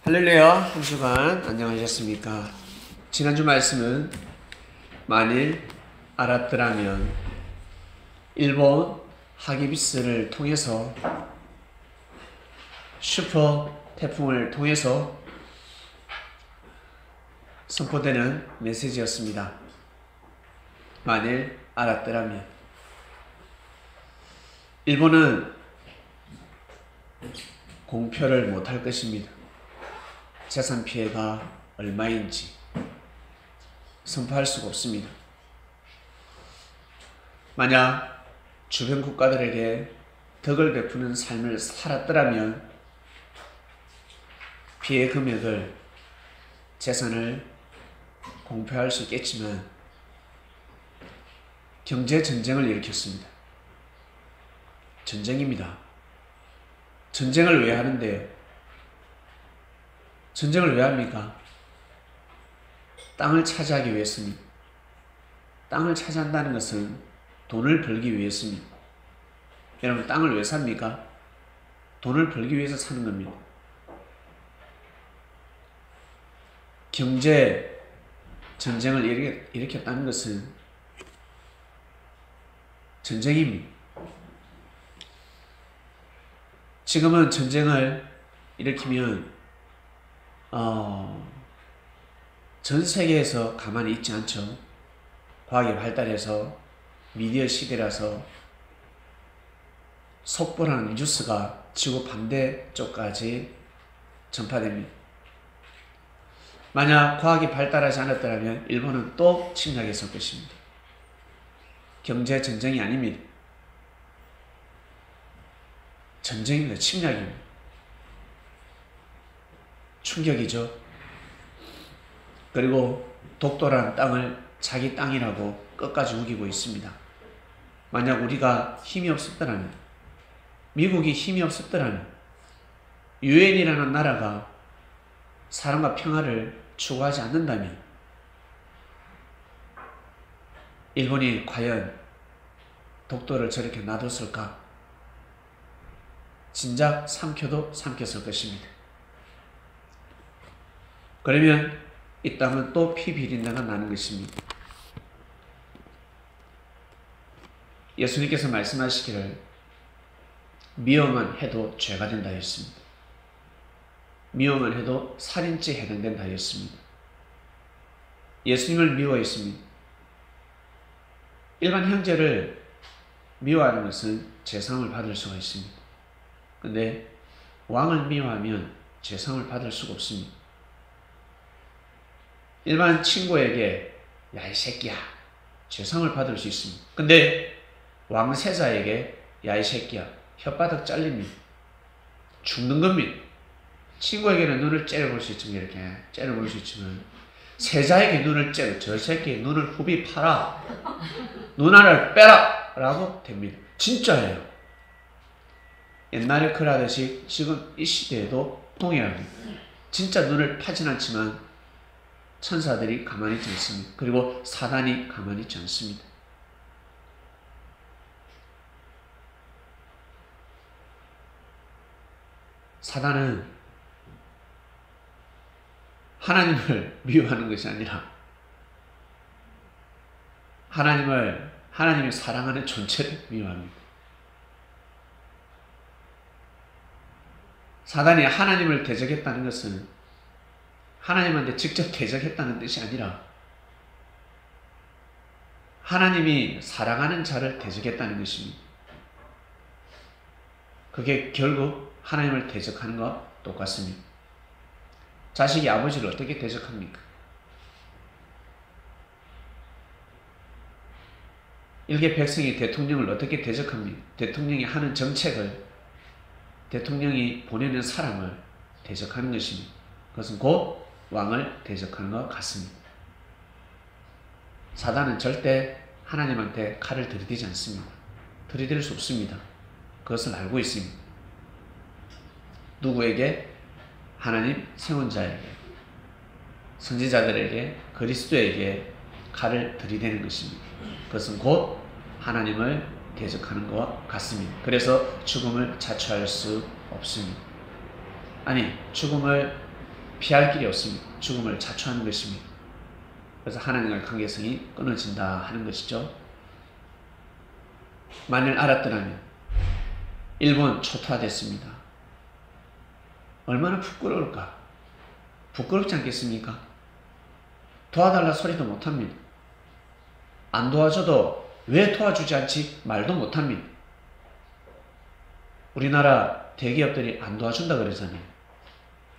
할렐루야, 한 주간 안녕하셨습니까? 지난주 말씀은 만일 알았더라면 일본 하기비스를 통해서 슈퍼 태풍을 통해서 선포되는 메시지였습니다. 만일 알았더라면 일본은 공표를 못할 것입니다. 재산 피해가 얼마인지 선포할 수가 없습니다. 만약 주변 국가들에게 덕을 베푸는 삶을 살았더라면 피해 금액을, 재산을 공표할 수 있겠지만 경제 전쟁을 일으켰습니다. 전쟁입니다. 전쟁을 왜 하는데요? 전쟁을 왜 합니까? 땅을 차지하기 위해서입니다. 땅을 차지한다는 것은 돈을 벌기 위해서입니다. 여러분, 땅을 왜 삽니까? 돈을 벌기 위해서 사는 겁니다. 경제 전쟁을 일으켰다는 것은 전쟁입니다. 지금은 전쟁을 일으키면 전 세계에서 가만히 있지 않죠. 과학이 발달해서 미디어 시대라서 속보라는 뉴스가 지구 반대쪽까지 전파됩니다. 만약 과학이 발달하지 않았더라면 일본은 또 침략했을 것입니다. 경제 전쟁이 아닙니다. 전쟁입니다. 침략입니다. 충격이죠. 그리고 독도라는 땅을 자기 땅이라고 끝까지 우기고 있습니다. 만약 우리가 힘이 없었더라면, 미국이 힘이 없었더라면, 유엔이라는 나라가 사랑과 평화를 추구하지 않는다면 일본이 과연 독도를 저렇게 놔뒀을까? 진작 삼켜도 삼켰을 것입니다. 그러면 이 땅은 또 피 비린내가 나는 것입니다. 예수님께서 말씀하시기를 미워만 해도 죄가 된다 했습니다. 미워만 해도 살인죄에 해당된다 했습니다. 예수님을 미워했습니다. 일반 형제를 미워하는 것은 재상을 받을 수가 있습니다. 근데 왕을 미워하면 재상을 받을 수가 없습니다. 일반 친구에게 야, 이 새끼야, 재상을 받을 수 있습니다. 근데 왕세자에게 야, 이 새끼야, 혓바닥 잘립니다. 죽는 겁니다. 친구에게는 눈을 째려볼 수 있지만, 이렇게 째려볼 수 있지만, 세자에게 눈을 째려, 저 새끼 눈을 후비 파라, 눈알을 빼라 라고 됩니다. 진짜예요. 옛날에 그러하듯이 지금 이 시대에도 동의합니다. 진짜 눈을 파진 않지만 천사들이 가만히 있지 않습니다. 그리고 사단이 가만히 있지 않습니다. 사단은 하나님을 미워하는 것이 아니라 하나님을 사랑하는 존재를 미워합니다. 사단이 하나님을 대적했다는 것은 하나님한테 직접 대적했다는 뜻이 아니라 하나님이 사랑하는 자를 대적했다는 것입니다. 그게 결국 하나님을 대적하는 것과 똑같습니다. 자식이 아버지를 어떻게 대적합니까? 일개 백성이 대통령을 어떻게 대적합니까? 대통령이 하는 정책을, 대통령이 보내는 사람을 대적하는 것입니다. 그것은 곧 왕을 대적하는 것 같습니다. 사단은 절대 하나님한테 칼을 들이대지 않습니다. 들이댈 수 없습니다. 그것을 알고 있습니다. 누구에게? 하나님 세운자에게, 선지자들에게, 그리스도에게 칼을 들이대는 것입니다. 그것은 곧 하나님을 대적하는 것 같습니다. 그래서 죽음을 자초할 수 없습니다. 아니, 죽음을 피할 길이 없습니다. 죽음을 자초하는 것입니다. 그래서 하나님과의 관계성이 끊어진다 하는 것이죠. 만일 알았더라면 일본 초토화됐습니다. 얼마나 부끄러울까? 부끄럽지 않겠습니까? 도와달라 소리도 못합니다. 안 도와줘도 왜 도와주지 않지 말도 못합니다. 우리나라 대기업들이 안 도와준다 그러잖아요.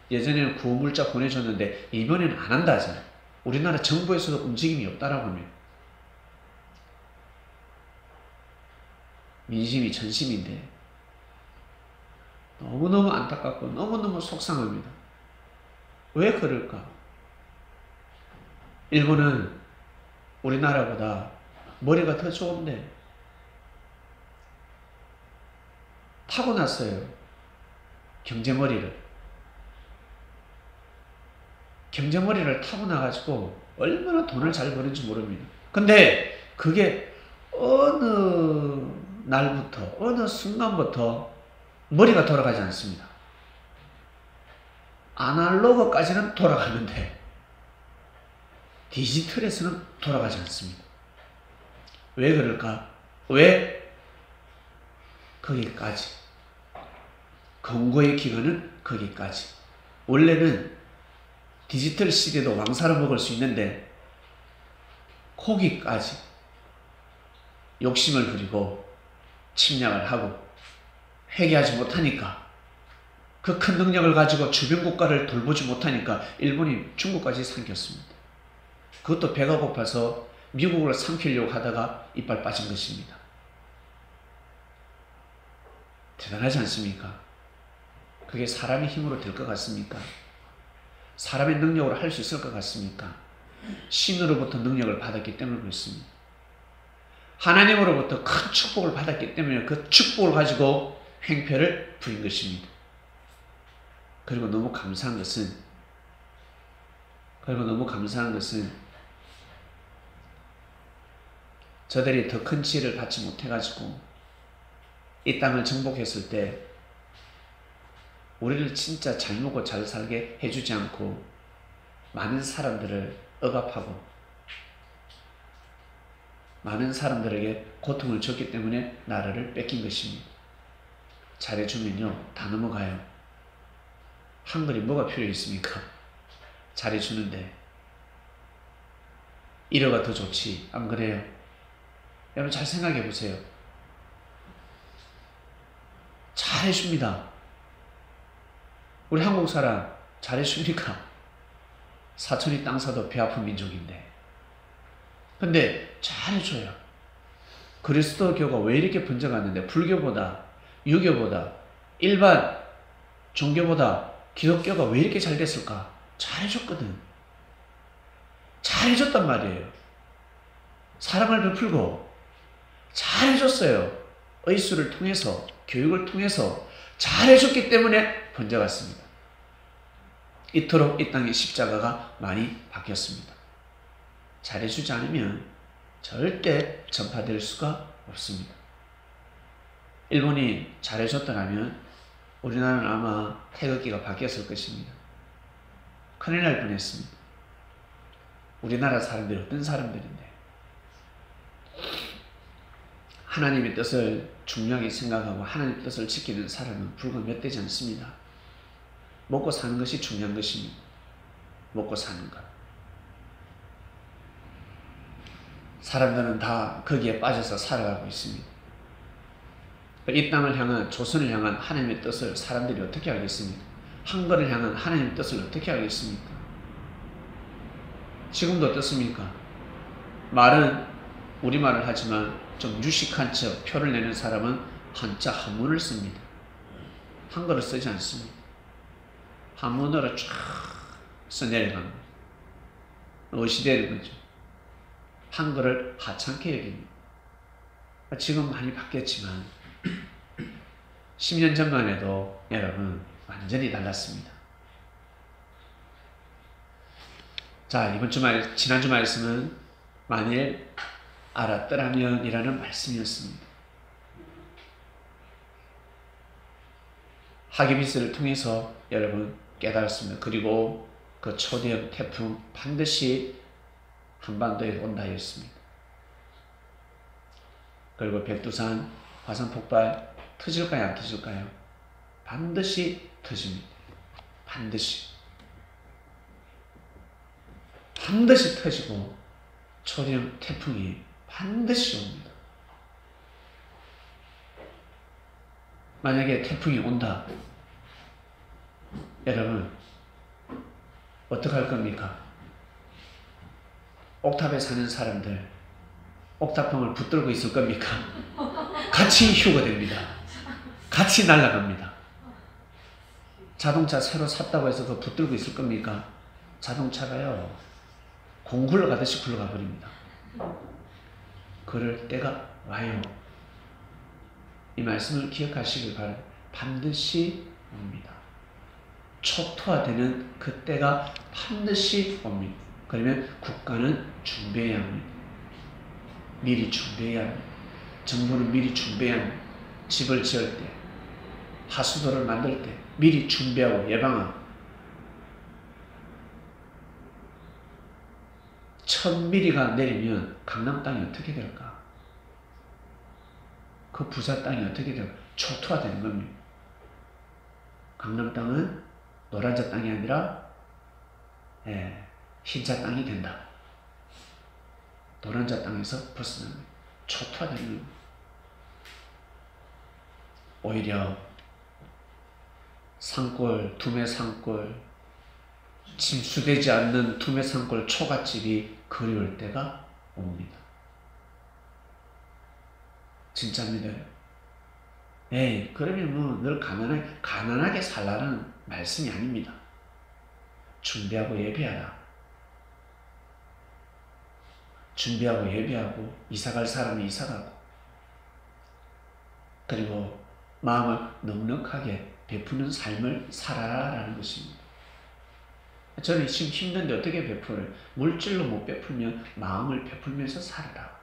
예전에는 구호물자 보내줬는데 이번에는 안 한다 하잖아요. 우리나라 정부에서도 움직임이 없다라고 합니다. 민심이 전심인데 너무너무 안타깝고 너무너무 속상합니다. 왜 그럴까? 일본은 우리나라보다 머리가 더 좋은데 타고났어요. 경제머리를 타고나가지고 얼마나 돈을 잘 버는지 모릅니다. 근데 그게 어느 날부터 어느 순간부터 머리가 돌아가지 않습니다. 아날로그까지는 돌아가는데 디지털에서는 돌아가지 않습니다. 왜 그럴까? 왜 거기까지? 권고의 기간은 거기까지. 원래는 디지털 시대도 왕사로 먹을 수 있는데 거기까지 욕심을 부리고 침략을 하고 회개하지 못하니까, 그 큰 능력을 가지고 주변 국가를 돌보지 못하니까 일본이 중국까지 삼켰습니다. 그것도 배가 고파서 미국을 삼키려고 하다가 이빨 빠진 것입니다. 대단하지 않습니까? 그게 사람의 힘으로 될 것 같습니까? 사람의 능력으로 할 수 있을 것 같습니까? 신으로부터 능력을 받았기 때문에 그렇습니다. 하나님으로부터 큰 축복을 받았기 때문에 그 축복을 가지고 횡표를 부린 것입니다. 그리고 너무 감사한 것은 저들이 더 큰 지혜를 받지 못해가지고 이 땅을 정복했을 때 우리를 진짜 잘 먹고 잘 살게 해주지 않고 많은 사람들을 억압하고 많은 사람들에게 고통을 줬기 때문에 나라를 뺏긴 것입니다. 잘해주면요 다 넘어가요. 한글이 뭐가 필요 있습니까? 잘해주는데 1호가 더 좋지, 안 그래요? 여러분 잘 생각해 보세요. 잘해줍니다. 우리 한국 사람 잘해줍니까? 사촌이 땅 사도 배 아픈 민족인데. 근데 잘해줘요. 그리스도교가 왜 이렇게 번져갔는데 불교보다 유교보다 일반 종교보다 기독교가 왜 이렇게 잘 됐을까? 잘해줬거든. 잘해줬단 말이에요. 사랑을 베풀고 잘해줬어요. 의술을 통해서, 교육을 통해서 잘해줬기 때문에 번져갔습니다. 이토록 이 땅의 십자가가 많이 바뀌었습니다. 잘해주지 않으면 절대 전파될 수가 없습니다. 일본이 잘해줬더라면 우리나라는 아마 태극기가 바뀌었을 것입니다. 큰일 날 뻔했습니다. 우리나라 사람들이 어떤 사람들인데 하나님의 뜻을 중요하게 생각하고 하나님의 뜻을 지키는 사람은 불과 몇 되지 않습니다. 먹고 사는 것이 중요한 것입니다. 먹고 사는 것. 사람들은 다 거기에 빠져서 살아가고 있습니다. 이 땅을 향한, 조선을 향한 하나님의 뜻을 사람들이 어떻게 알겠습니까? 한글을 향한 하나님의 뜻을 어떻게 알겠습니까? 지금도 어떻습니까? 말은 우리말을 하지만 좀 유식한 척 표를 내는 사람은 한자 한문을 씁니다. 한글을 쓰지 않습니다. 한문으로 쫙 써내려가는 거죠. 어시되는 거죠. 한글을 하찮게 여깁니다. 지금 많이 바뀌었지만 10년 전만 해도 여러분 완전히 달랐습니다. 자, 이번 주말, 지난주 말씀은 만일 알았더라면 이라는 말씀이었습니다. 하기비스를 통해서 여러분 깨달았습니다. 그리고 그 초대형 태풍 반드시 한반도에 온다 했습니다. 그리고 백두산 화산 폭발 터질까요? 안 터질까요? 반드시 터집니다. 반드시 터지고 초대형 태풍이 반드시 옵니다. 만약에 태풍이 온다. 여러분 어떡할 겁니까? 옥탑에 사는 사람들 옥탑방을 붙들고 있을 겁니까? 같이 휴거됩니다. 같이 날아갑니다. 자동차 새로 샀다고 해서 그거 붙들고 있을 겁니까? 자동차가요 공 굴러가듯이 굴러가 버립니다. 그럴 때가 와요. 이 말씀을 기억하시길 바랍니다. 반드시 옵니다. 초토화되는 그때가 반드시 옵니다. 그러면 국가는 준비해야 합니다. 미리 준비해야 합니다. 정부는 미리 준비해야 합니다. 집을 지을 때, 하수도를 만들 때 미리 준비하고 예방하고 1000mm가 내리면 강남 땅이 어떻게 될까? 그 부자 땅이 어떻게 될까? 초토화되는 겁니다. 강남 땅은 노란자 땅이 아니라 흰자 땅이 된다. 노란자 땅에서 벗어납니다. 초토화되는 겁니다. 오히려 산골, 두메 산골, 침수되지 않는 두메 산골 초가집이 그리울 때가 옵니다. 진짜입니다. 그러면 뭐 늘 가난하게 살라는 말씀이 아닙니다. 준비하고 예비하라. 준비하고 예비하고 이사갈 사람이 이사가고 그리고 마음을 넉넉하게 베푸는 삶을 살아라라는 것입니다. 저는 지금 힘든데 어떻게 베풀어요? 물질로 못 베풀면 마음을 베풀면서 살아라.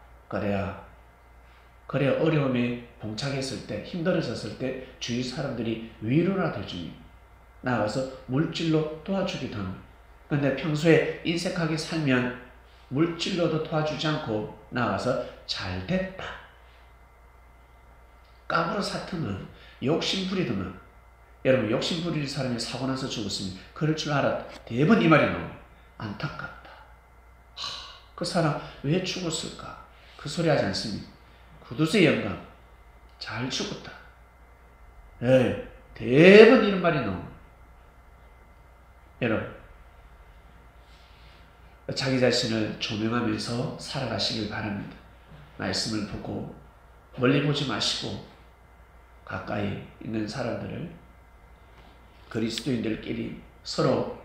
그래야 어려움에 봉착했을 때, 힘들어졌을 때 주위 사람들이 위로라도 해줍니다. 나가서 물질로 도와주기도 합니다. 그런데 평소에 인색하게 살면 물질로도 도와주지 않고 나가서 잘 됐다. 까불어 사트면 욕심 부리더만 여러분 욕심 부리는 사람이 사고 나서 죽었으면 그럴 줄 알았다. 대번 이 말이 나옵니다. 안타깝다. 그 사람 왜 죽었을까? 그 소리 하지 않습니다. 구두쇠 영감 잘 죽었다. 대번 이런 말이 나옵니다. 여러분 자기 자신을 조명하면서 살아가시길 바랍니다. 말씀을 보고 멀리 보지 마시고 가까이 있는 사람들을 그리스도인들끼리 서로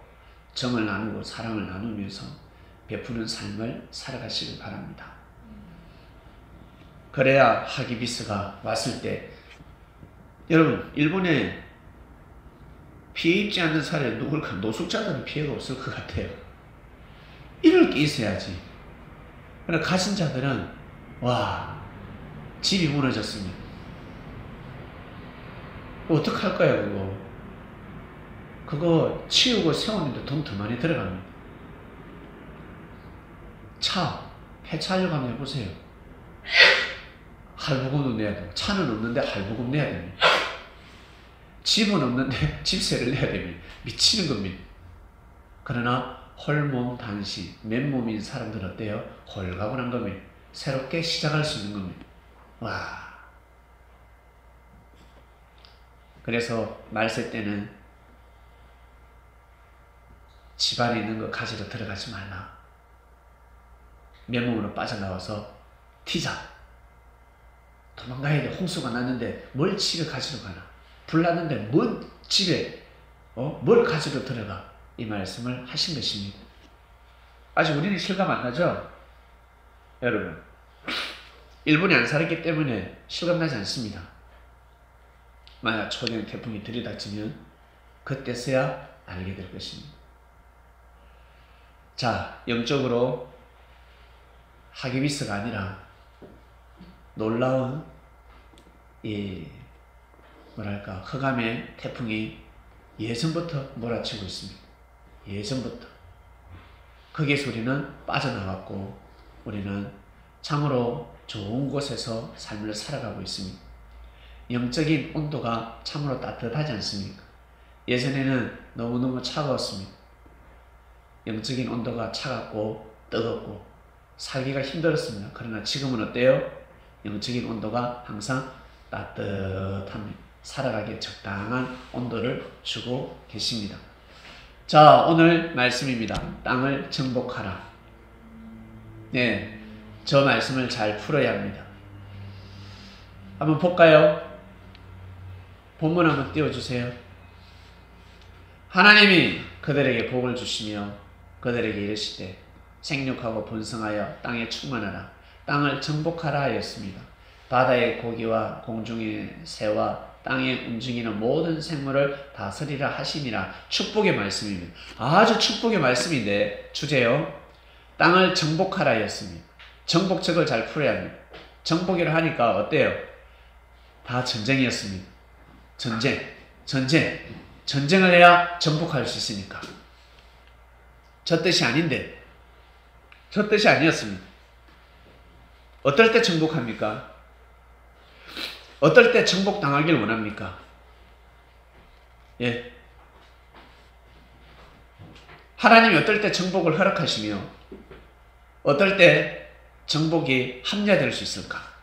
정을 나누고 사랑을 나누면서 베푸는 삶을 살아가시길 바랍니다. 그래야 하기비스가 왔을 때 여러분 일본에 피해 입지 않는 사례 누굴까? 노숙자들은 피해가 없을 것 같아요. 이럴 게 있어야지. 그러나 가진 자들은 와 집이 무너졌습니다. 어떡할 거야 그거 치우고 세우는데 돈 더 많이 들어갑니다. 차 폐차하려고 하면 해보세요. 할부금도 내야 됩니다. 차는 없는데 할부금 내야 됩니다. 집은 없는데 집세를 내야 됩니다. 미치는 겁니다. 그러나 홀몸 단시 맨몸인 사람들 어때요? 홀가분한 겁니다. 새롭게 시작할 수 있는 겁니다. 와. 그래서 말세 때는 집안에 있는 거 가지러 들어가지 말라. 맨몸으로 빠져나와서 튀자. 도망가야 돼. 홍수가 났는데 뭘 집에 가지러 가나. 불 났는데 뭔 집에 뭘 가지러 들어가. 이 말씀을 하신 것입니다. 아직 우리는 실감 안 나죠? 여러분 일본이 안 살았기 때문에 실감 나지 않습니다. 만약 초대형 태풍이 들이닥치면 그때서야 알게 될 것입니다. 자, 영적으로 하기비스가 아니라 놀라운 이 흑암의 태풍이 예전부터 몰아치고 있습니다. 예전부터. 거기에서 우리는 빠져나왔고 우리는 참으로 좋은 곳에서 삶을 살아가고 있습니다. 영적인 온도가 참으로 따뜻하지 않습니까? 예전에는 너무너무 차가웠습니다. 영적인 온도가 차갑고 뜨겁고 살기가 힘들었습니다. 그러나 지금은 어때요? 영적인 온도가 항상 따뜻합니다. 살아가기에 적당한 온도를 주고 계십니다. 자, 오늘 말씀입니다. 땅을 정복하라. 네, 저 말씀을 잘 풀어야 합니다. 한번 볼까요? 본문 한번 띄워주세요. 하나님이 그들에게 복을 주시며 그들에게 이르시되 생육하고 번성하여 땅에 충만하라. 땅을 정복하라 하였습니다. 바다의 고기와 공중의 새와 땅에 움직이는 모든 생물을 다스리라 하심이라. 축복의 말씀입니다. 아주 축복의 말씀인데 주제요. 땅을 정복하라 하였습니다. 정복책을 잘 풀어야 합니다. 정복이라 하니까 어때요? 다 전쟁이었습니다. 전쟁을 해야 정복할 수 있으니까. 저 뜻이 아닌데, 저 뜻이 아니었습니다. 어떨 때 정복합니까? 어떨 때 정복당하길 원합니까? 예. 하나님이 어떨 때 정복을 허락하시며 어떨 때 정복이 합리화될 수 있을까?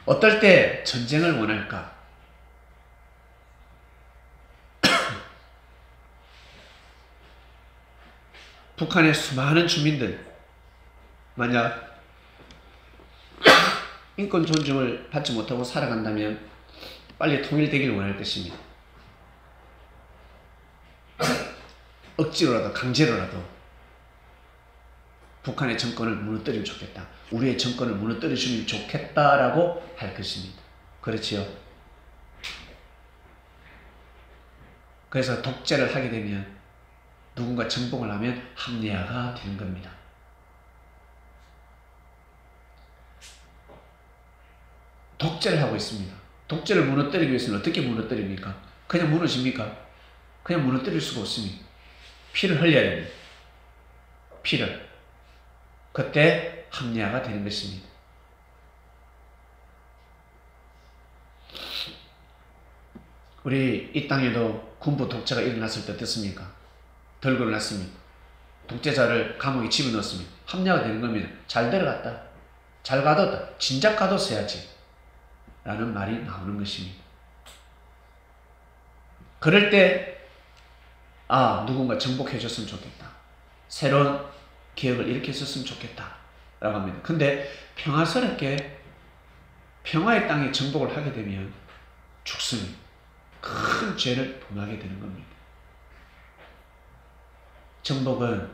어떨 때 전쟁을 원할까? 북한의 수많은 주민들 만약 인권 존중을 받지 못하고 살아간다면 빨리 통일되길 원할 것입니다. 억지로라도 강제로라도 북한의 정권을 무너뜨리면 좋겠다. 우리의 정권을 무너뜨리시면 좋겠다라고 할 것입니다. 그렇지요? 그래서 독재를 하게 되면 누군가 정복을 하면 합리화가 되는 겁니다. 독재를 하고 있습니다. 독재를 무너뜨리기 위해서는 어떻게 무너뜨립니까? 그냥 무너집니까? 그냥 무너뜨릴 수가 없습니다. 피를 흘려야 됩니다. 피를. 그때 합리화가 되는 것입니다. 우리 이 땅에도 군부 독재가 일어났을 때 어떻습니까? 덜고 일어났습니다. 독재자를 감옥에 집어넣었습니다. 합리화가 되는 겁니다. 잘 들어갔다. 잘 가뒀다. 진작 가뒀어야지. 라는 말이 나오는 것입니다. 그럴 때 누군가 정복해줬으면 좋겠다. 새로운 기억을 일으켰었으면 좋겠다. 라고 합니다. 근데 평화스럽게 평화의 땅에 정복을 하게 되면 죽습니다. 큰 죄를 범하게 되는 겁니다. 정복은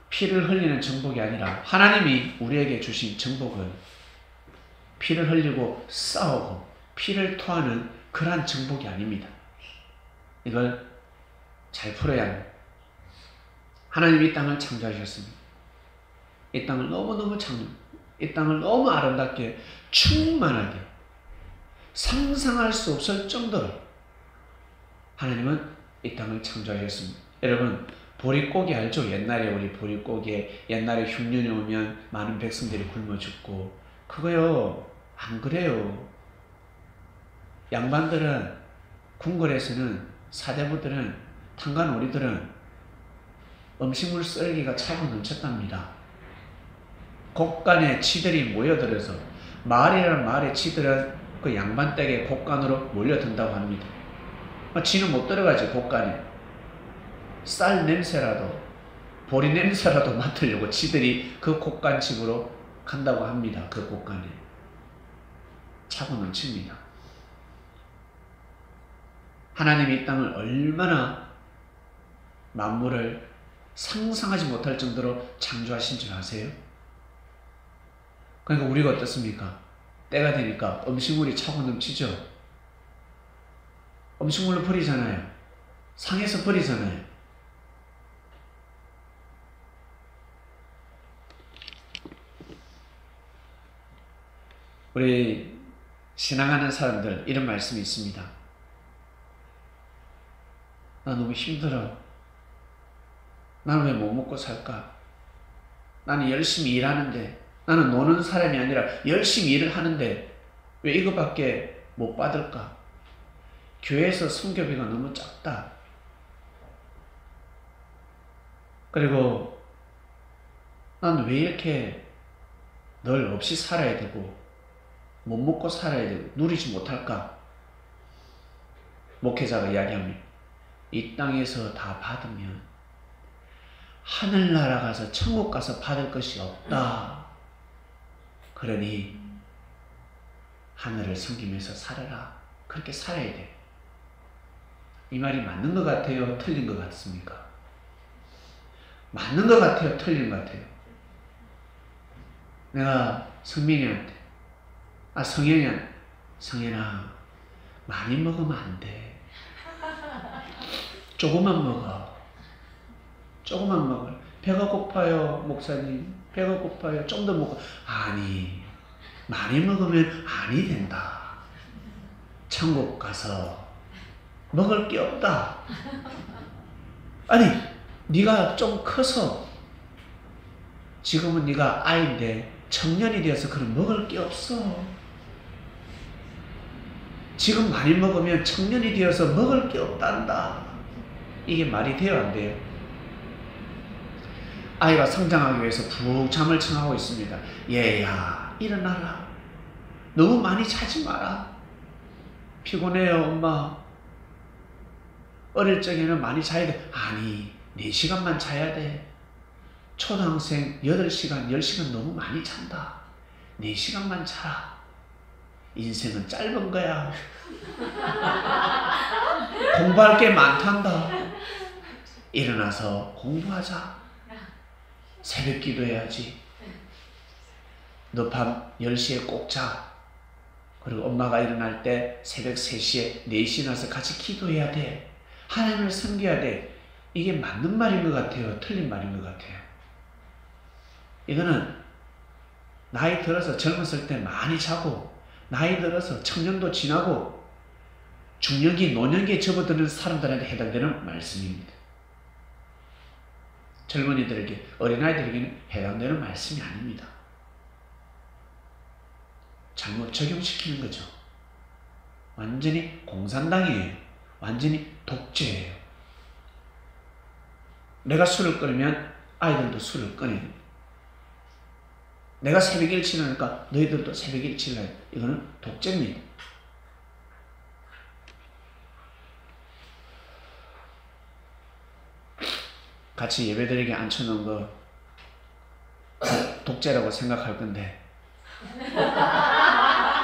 피를 흘리는 정복이 아니라 하나님이 우리에게 주신 정복은 피를 흘리고 싸우고 피를 토하는 그러한 정복이 아닙니다. 이걸 잘 풀어야 합니다. 하나님이 이 땅을 창조하셨습니다. 이 땅을 너무너무 이 땅을 너무 아름답게 충만하게 상상할 수 없을 정도로 하나님은 이 땅을 창조하셨습니다. 여러분 보릿고기 알죠? 옛날에 우리 보릿고기에 옛날에 흉년이 오면 많은 백성들이 굶어 죽고 그거요 안 그래요. 양반들은 궁궐에서는 사대부들은 탄간오리들은 음식물 쓰레기가 차고 넘쳤답니다. 곡간에 치들이 모여들어서 마을이라는 마을의 치들은 그 양반 댁의 곡간으로 몰려든다고 합니다. 지는 못 들어가지. 곡간에 쌀 냄새라도 보리 냄새라도 맡으려고 치들이 그 곡간 집으로 간다고 합니다. 그 곡간에 차고 넘칩니다. 하나님이 이 땅을 얼마나 만물을 상상하지 못할 정도로 창조하신 줄 아세요? 그러니까 우리가 어떻습니까? 때가 되니까 음식물이 차고 넘치죠? 음식물로 버리잖아요. 상해서 버리잖아요. 우리 신앙하는 사람들 이런 말씀이 있습니다. 나 너무 힘들어. 나는 왜 못 먹고 살까? 나는 열심히 일하는데, 나는 노는 사람이 아니라 열심히 일을 하는데 왜 이거밖에 못 받을까? 교회에서 선교비가 너무 작다. 그리고 난 왜 이렇게 늘 없이 살아야 되고 못 먹고 살아야 되고 누리지 못할까? 목회자가 이야기합니다. 이 땅에서 다 받으면 하늘나라 가서 천국 가서 받을 것이 없다. 그러니 하늘을 섬기면서 살아라. 그렇게 살아야 돼. 이 말이 맞는 것 같아요? 틀린 것 같습니까? 맞는 것 같아요? 틀린 것 같아요? 내가 성민이한테, 성현이한테, 성현아, 많이 먹으면 안 돼. 조금만 먹어. 조금만 먹어. 배가 고파요, 목사님. 배가 고파요. 좀 더 먹어. 아니, 많이 먹으면 아니 된다. 천국 가서 먹을 게 없다. 아니, 네가 좀 커서 지금은 네가 아이인데 청년이 되어서 그럼 먹을 게 없어. 지금 많이 먹으면 청년이 되어서 먹을 게 없단다. 이게 말이 돼요, 안 돼요? 아이가 성장하기 위해서 푹 잠을 청하고 있습니다. 얘야, 일어나라. 너무 많이 자지 마라. 피곤해요, 엄마. 어릴 적에는 많이 자야 돼. 아니, 4시간만 자야 돼. 초등학생 8시간, 10시간 너무 많이 잔다. 4시간만 자라. 인생은 짧은 거야. 공부할 게 많단다. 일어나서 공부하자. 새벽 기도해야지. 너 밤 10시에 꼭 자. 그리고 엄마가 일어날 때 새벽 3시에 4시에 나서 같이 기도해야 돼. 하나님을 섬겨야 돼. 이게 맞는 말인 것 같아요? 틀린 말인 것 같아요? 이거는 나이 들어서 젊었을 때 많이 자고 나이 들어서 청년도 지나고 중년기, 노년기에 접어드는 사람들한테 해당되는 말씀입니다. 젊은이들에게, 어린아이들에게는 해당되는 말씀이 아닙니다. 잘못 적용시키는 거죠. 완전히 공산당이에요. 완전히 독재예요. 내가 술을 끊으면 아이들도 술을 끊어야 됩니다. 내가 새벽 일치를 하니까 너희들도 새벽 일치를 해요. 이거는 독재입니다. 같이 예배드리게 앉혀놓은 거 독재라고 생각할 건데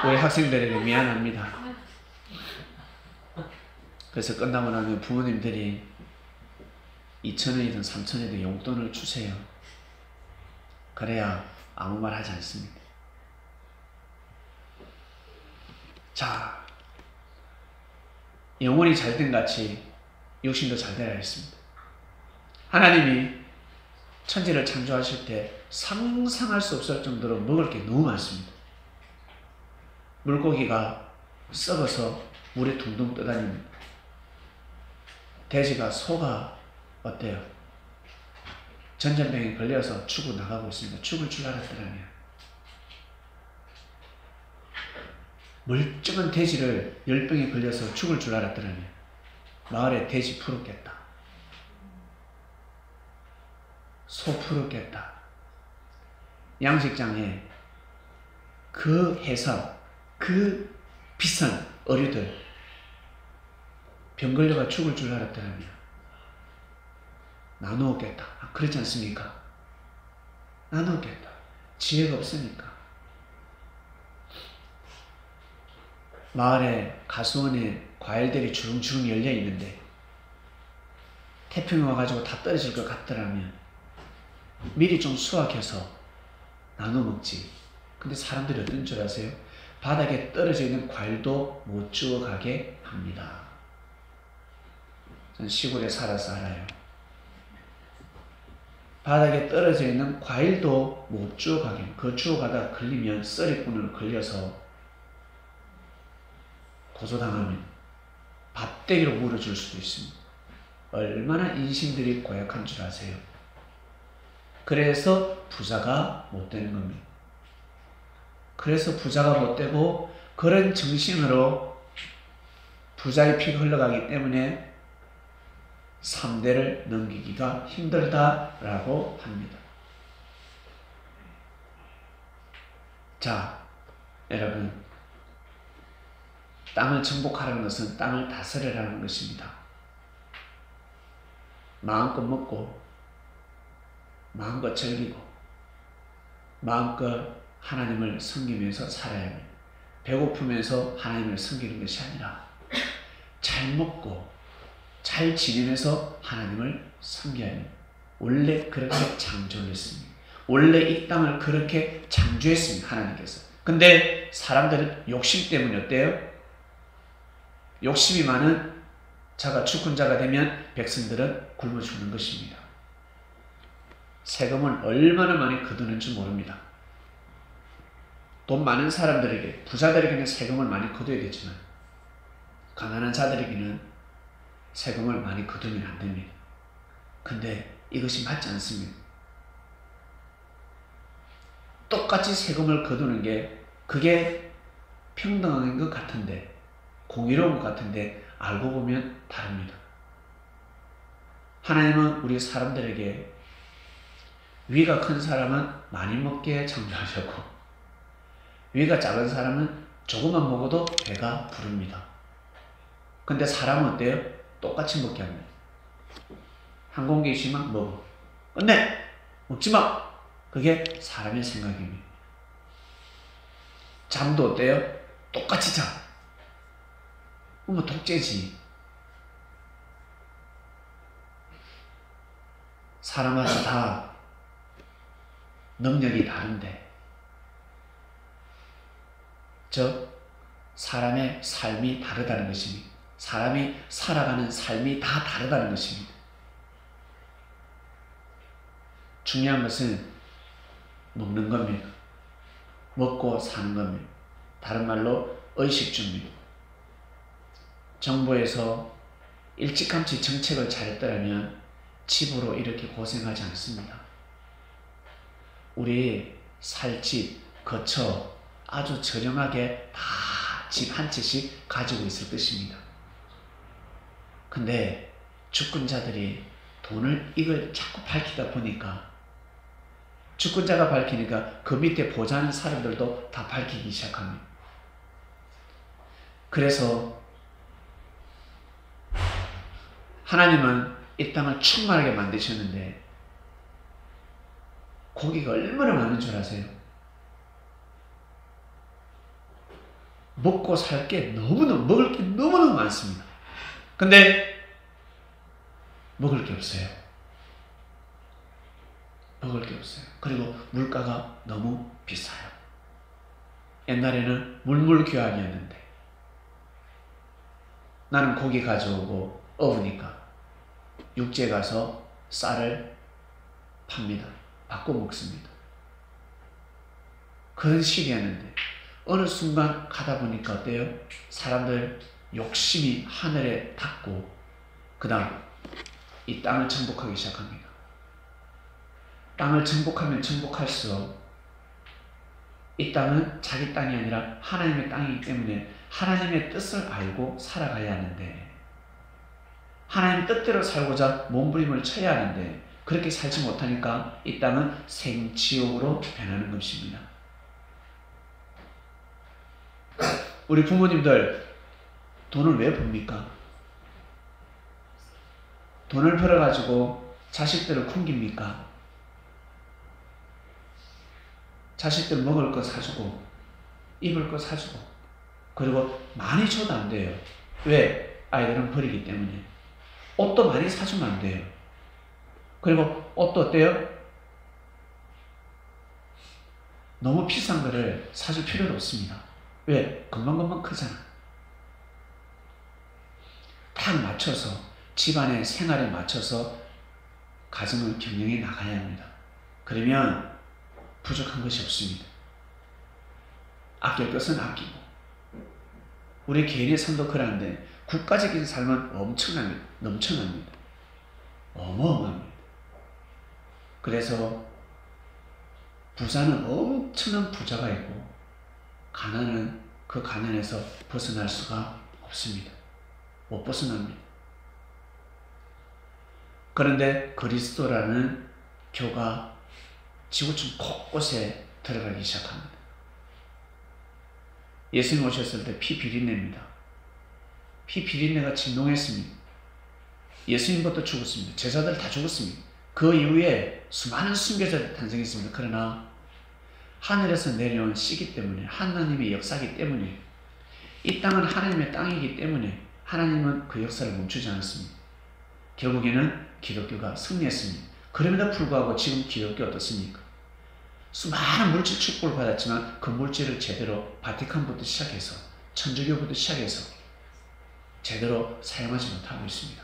우리 학생들에게 미안합니다. 그래서 끝나고 나면 부모님들이 2,000원이든 3,000원이든 용돈을 주세요. 그래야 아무 말 하지 않습니다. 자, 영혼이 잘된 같이 육신도 잘 되라 했습니다. 하나님이 천지를 창조하실 때 상상할 수 없을 정도로 먹을 게 너무 많습니다. 물고기가 썩어서 물에 둥둥 떠다닙니다. 돼지가, 소가 어때요? 전염병에 걸려서 죽어 나가고 있습니다. 죽을 줄 알았더라면 멀쩡한 돼지를 열병에 걸려서 죽을 줄 알았더라면 마을에 돼지 풀었겠다. 소 풀었겠다. 양식장에 그 해삼, 그 비싼 어류들 병 걸려가 죽을 줄 알았더라면 나누었겠다. 그렇지 않습니까? 나누었겠다. 지혜가 없으니까. 마을에 가수원에 과일들이 주렁주렁 열려 있는데 태풍이 와가지고 다 떨어질 것 같더라면 미리 좀 수확해서 나눠 먹지. 근데 사람들이 어떤 줄 아세요? 바닥에 떨어져 있는 과일도 못 주워가게 합니다. 전 시골에 살아서 알아요. 바닥에 떨어져 있는 과일도 못 주워가게. 그 주워가다가 걸리면 썰이꾼으로 걸려서 고소당하면 밥대기로 물어줄 수도 있습니다. 얼마나 인심들이 고약한 줄 아세요? 그래서 부자가 못 되는 겁니다. 그래서 부자가 못 되고 그런 정신으로 부자의 피가 흘러가기 때문에 3대를 넘기기가 힘들다라고 합니다. 자, 여러분, 땅을 정복하라는 것은 땅을 다스리라는 것입니다. 마음껏 먹고 마음껏 즐기고 마음껏 하나님을 섬기면서 살아야 합니다. 배고프면서 하나님을 섬기는 것이 아니라 잘 먹고 잘 지내면서 하나님을 섬겨야 합니다. 원래 그렇게 창조를 했습니다. 원래 이 땅을 그렇게 창조했습니다. 하나님께서. 근데 사람들은 욕심 때문에 어때요? 욕심이 많은 자가 주권자가 되면 백성들은 굶어 죽는 것입니다. 세금을 얼마나 많이 거두는지 모릅니다. 돈 많은 사람들에게, 부자들에게는 세금을 많이 거둬야 되지만 가난한 자들에게는 세금을 많이 거두면 안 됩니다. 근데 이것이 맞지 않습니다. 똑같이 세금을 거두는 게 그게 평등한 것 같은데, 공의로운 것 같은데 알고 보면 다릅니다. 하나님은 우리 사람들에게 위가 큰 사람은 많이 먹게 창조하셨고 위가 작은 사람은 조금만 먹어도 배가 부릅니다. 근데 사람은 어때요? 똑같이 먹게 합니다. 한 공기 있으면 먹어. 끝내! 먹지마! 그게 사람의 생각입니다. 잠도 어때요? 똑같이 자. 뭐 독재지. 사람마다 다 능력이 다른데, 즉 사람의 삶이 다르다는 것입니다. 사람이 살아가는 삶이 다 다르다는 것입니다. 중요한 것은 먹는 겁니다. 먹고 사는 겁니다. 다른 말로 의식주입니다. 정부에서 일찌감치 정책을 잘했더라면 집으로 이렇게 고생하지 않습니다. 우리 살 집, 거처 아주 저렴하게 다 집 한 채씩 가지고 있을 것입니다. 근데 주권자들이 돈을 이걸 자꾸 밝히다 보니까, 주권자가 밝히니까 그 밑에 보좌하는 사람들도 다 밝히기 시작합니다. 그래서 하나님은 이 땅을 충만하게 만드셨는데 고기가 얼마나 많은 줄 아세요? 먹고 살 게 너무너무, 먹을 게 너무너무 많습니다. 근데 먹을 게 없어요. 먹을 게 없어요. 그리고 물가가 너무 비싸요. 옛날에는 물물교환이었는데 나는 고기 가져오고 어우니까 육지에 가서 쌀을 팝니다. 바꿔 먹습니다. 그런 시기였는데 어느 순간 가다 보니까 어때요? 사람들 욕심이 하늘에 닿고 그 다음 이 땅을 정복하기 시작합니다. 땅을 정복하면 정복할수록 이 땅은 자기 땅이 아니라 하나님의 땅이기 때문에 하나님의 뜻을 알고 살아가야 하는데, 하나님의 뜻대로 살고자 몸부림을 쳐야 하는데 그렇게 살지 못하니까 이 땅은 생지옥으로 변하는 것입니다. 우리 부모님들 돈을 왜 봅니까? 돈을 벌어가지고 자식들을 굶깁니까? 자식들 먹을 거 사주고 입을 거 사주고, 그리고 많이 줘도 안 돼요. 왜? 아이들은 버리기 때문에. 옷도 많이 사주면 안 돼요. 그리고 옷도 어때요? 너무 비싼 거를 사줄 필요도 없습니다. 왜? 금방금방 크잖아. 딱 맞춰서 집안의 생활에 맞춰서 가정을 경영해 나가야 합니다. 그러면 부족한 것이 없습니다. 아낄 것은 아끼고 우리 개인의 삶도 그러한데 국가적인 삶은 엄청납니다. 넘쳐납니다. 어마어마합니다. 그래서 부자는 엄청난 부자가 있고 가난은 그 가난에서 벗어날 수가 없습니다. 못 벗어납니다. 그런데 그리스도라는 교가 지구촌 곳곳에 들어가기 시작합니다. 예수님 오셨을 때 피 비린내입니다. 피 비린내가 진동했습니다. 예수님부터 죽었습니다. 제자들 다 죽었습니다. 그 이후에 수많은 순교자들이 탄생했습니다. 그러나 하늘에서 내려온 씨기 때문에 하나님의 역사이기 때문에 이 땅은 하나님의 땅이기 때문에 하나님은 그 역사를 멈추지 않았습니다. 결국에는 기독교가 승리했습니다. 그럼에도 불구하고 지금 기독교 어떻습니까? 수많은 물질 축복을 받았지만 그 물질을 제대로 바티칸부터 시작해서 천주교부터 시작해서 제대로 사용하지 못하고 있습니다.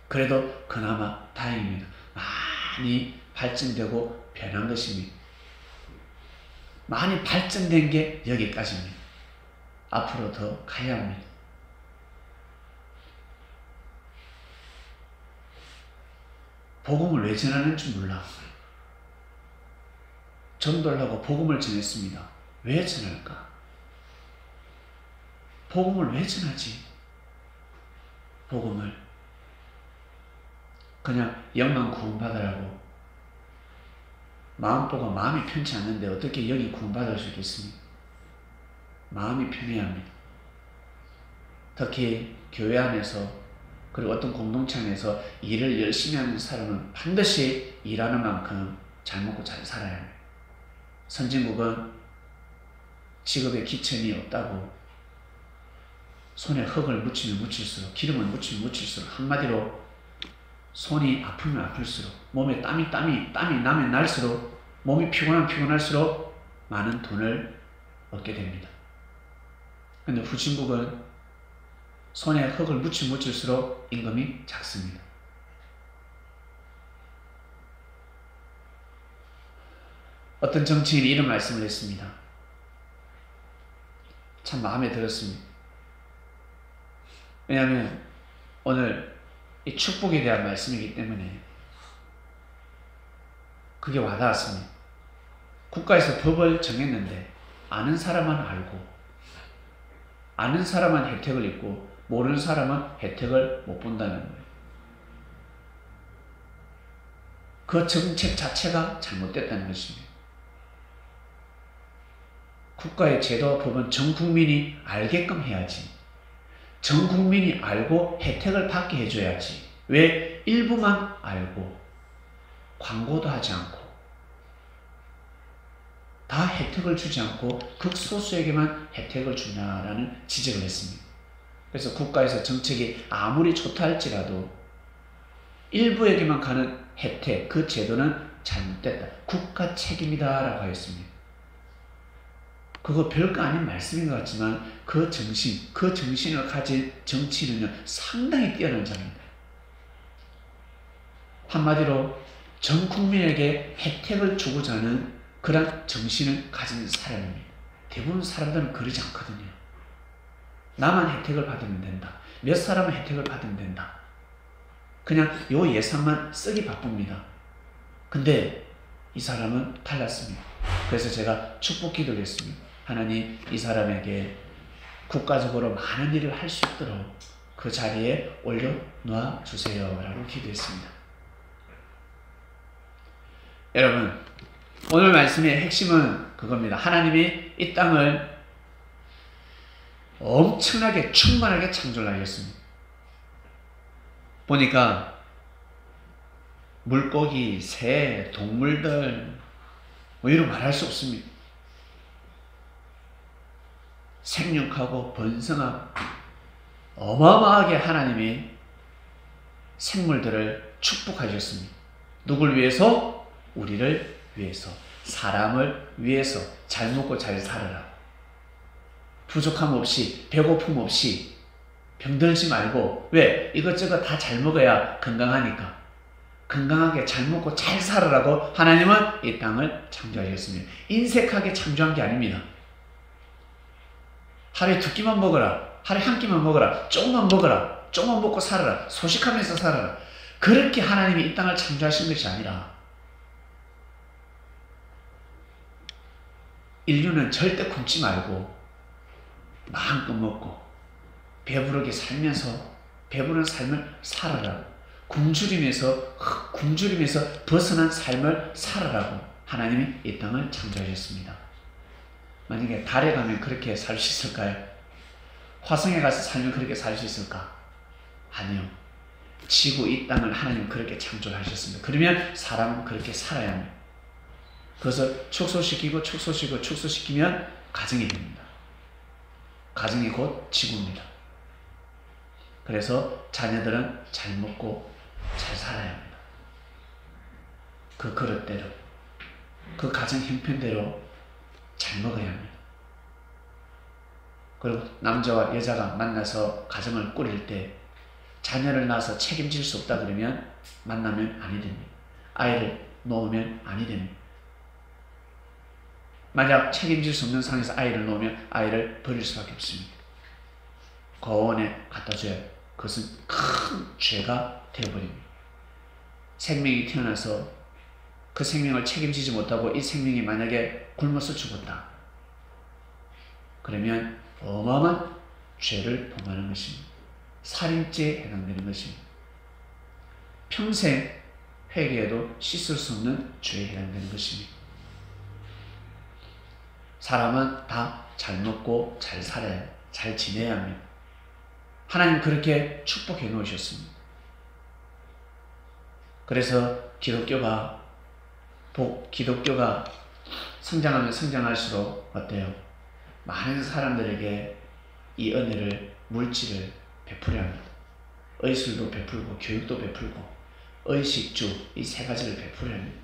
그래도 그나마 다행입니다. 많이 발전되고 변한 것입니다. 많이 발전된 게 여기까지입니다. 앞으로 더 가야 합니다. 복음을 왜 전하는지 몰라. 전도를 하고 복음을 전했습니다. 왜 전할까? 복음을 왜 전하지? 복음을 그냥 영만 구원받으라고 마음보가 마음이 편치 않는데 어떻게 영이 구원받을 수 있겠습니까? 마음이 편해야 합니다. 특히 교회 안에서 그리고 어떤 공동체 안에서 일을 열심히 하는 사람은 반드시 일하는 만큼 잘 먹고 잘 살아야 합니다. 선진국은 직업에 기천이 없다고 손에 흙을 묻히면 묻힐수록 기름을 묻히면 묻힐수록 한마디로 손이 아프면 아플수록 몸에 땀이 나면 날수록 몸이 피곤할수록 많은 돈을 얻게 됩니다. 그런데 후진국은 손에 흙을 묻히면 묻힐수록 임금이 작습니다. 어떤 정치인이 이런 말씀을 했습니다. 참 마음에 들었습니다. 왜냐하면 오늘 이 축복에 대한 말씀이기 때문에 그게 와닿았습니다. 국가에서 법을 정했는데 아는 사람은 알고 아는 사람은 혜택을 입고 모르는 사람은 혜택을 못 본다는 거예요. 그 정책 자체가 잘못됐다는 것입니다. 국가의 제도와 법은 전 국민이 알게끔 해야지. 전 국민이 알고 혜택을 받게 해줘야지. 왜 일부만 알고 광고도 하지 않고 다 혜택을 주지 않고 극소수에게만 혜택을 주냐라는 지적을 했습니다. 그래서 국가에서 정책이 아무리 좋다 할지라도 일부에게만 가는 혜택, 그 제도는 잘못됐다. 국가 책임이다 라고 하였습니다. 그거 별거 아닌 말씀인 것 같지만 그 정신을 가진 정치인은요 상당히 뛰어난 자입니다. 한마디로 전 국민에게 혜택을 주고자 하는 그런 정신을 가진 사람입니다. 대부분 사람들은 그러지 않거든요. 나만 혜택을 받으면 된다. 몇 사람은 혜택을 받으면 된다. 그냥 요 예산만 쓰기 바쁩니다. 근데 이 사람은 달랐습니다. 그래서 제가 축복 기도를 했습니다. 하나님, 이 사람에게 국가적으로 많은 일을 할 수 있도록 그 자리에 올려놓아 주세요 라고 기도했습니다. 여러분, 오늘 말씀의 핵심은 그겁니다. 하나님이 이 땅을 엄청나게 충만하게 창조를 하셨습니다. 보니까 물고기, 새, 동물들 뭐 이런 말할 수 없습니다. 생육하고 번성하고 어마어마하게 하나님이 생물들을 축복하셨습니다. 누굴 위해서? 우리를 위해서, 사람을 위해서 잘 먹고 잘 살아라. 부족함 없이, 배고픔 없이, 병들지 말고. 왜? 이것저것 다 잘 먹어야 건강하니까. 건강하게 잘 먹고 잘 살아라고 하나님은 이 땅을 창조하셨습니다. 인색하게 창조한 게 아닙니다. 하루에 2끼만 먹어라. 하루에 1끼만 먹어라. 조금만 먹어라. 조금만 먹고 살아라. 소식하면서 살아라. 그렇게 하나님이 이 땅을 창조하신 것이 아니라 인류는 절대 굶지 말고 마음껏 먹고 배부르게 살면서 배부른 삶을 살아라. 굶주림에서 벗어난 삶을 살아라고 하나님이 이 땅을 창조하셨습니다. 만약에 달에 가면 그렇게 살 수 있을까요? 화성에 가서 살면 그렇게 살 수 있을까? 아니요. 지구 이 땅을 하나님 그렇게 창조하셨습니다. 그러면 사람은 그렇게 살아야 합니다. 그것을 축소시키면 가정이 됩니다. 가정이 곧 지구입니다. 그래서 자녀들은 잘 먹고 잘 살아야 합니다. 그 그릇대로, 그 가정 형편대로 잘 먹어야 합니다. 그리고 남자와 여자가 만나서 가정을 꾸릴 때 자녀를 낳아서 책임질 수 없다 그러면 만나면 아니 됩니다. 아이를 놓으면 아니 됩니다. 만약 책임질 수 없는 상황에서 아이를 놓으면 아이를 버릴 수밖에 없습니다. 고원에 갖다 줘야 그것은 큰 죄가 되어버립니다. 생명이 태어나서 그 생명을 책임지지 못하고 이 생명이 만약에 굶어서 죽었다. 그러면 어마어마한 죄를 범하는 것입니다. 살인죄에 해당되는 것입니다. 평생 회개해도 씻을 수 없는 죄에 해당되는 것입니다. 사람은 다 잘 먹고 잘 살아야, 잘 지내야 합니다. 하나님 그렇게 축복해 놓으셨습니다. 그래서 기독교가 성장하면 성장할수록 어때요? 많은 사람들에게 이 은혜를, 물질을 베풀어야 합니다. 의술도 베풀고 교육도 베풀고 의식주 이 3가지를 베풀어야 합니다.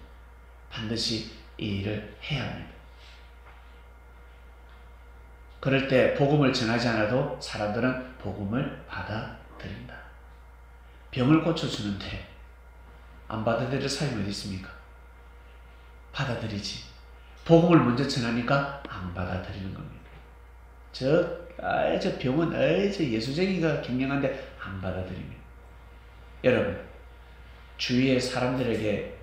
반드시 이 일을 해야 합니다. 그럴 때 복음을 전하지 않아도 사람들은 복음을 받아들인다. 병을 고쳐주는데 안 받아들일 사람이 어디 있습니까? 받아들이지. 복음을 먼저 전하니까 안 받아들이는 겁니다. 저 병은 저 예수쟁이가 경영한데 안 받아들입니다. 여러분, 주위의 사람들에게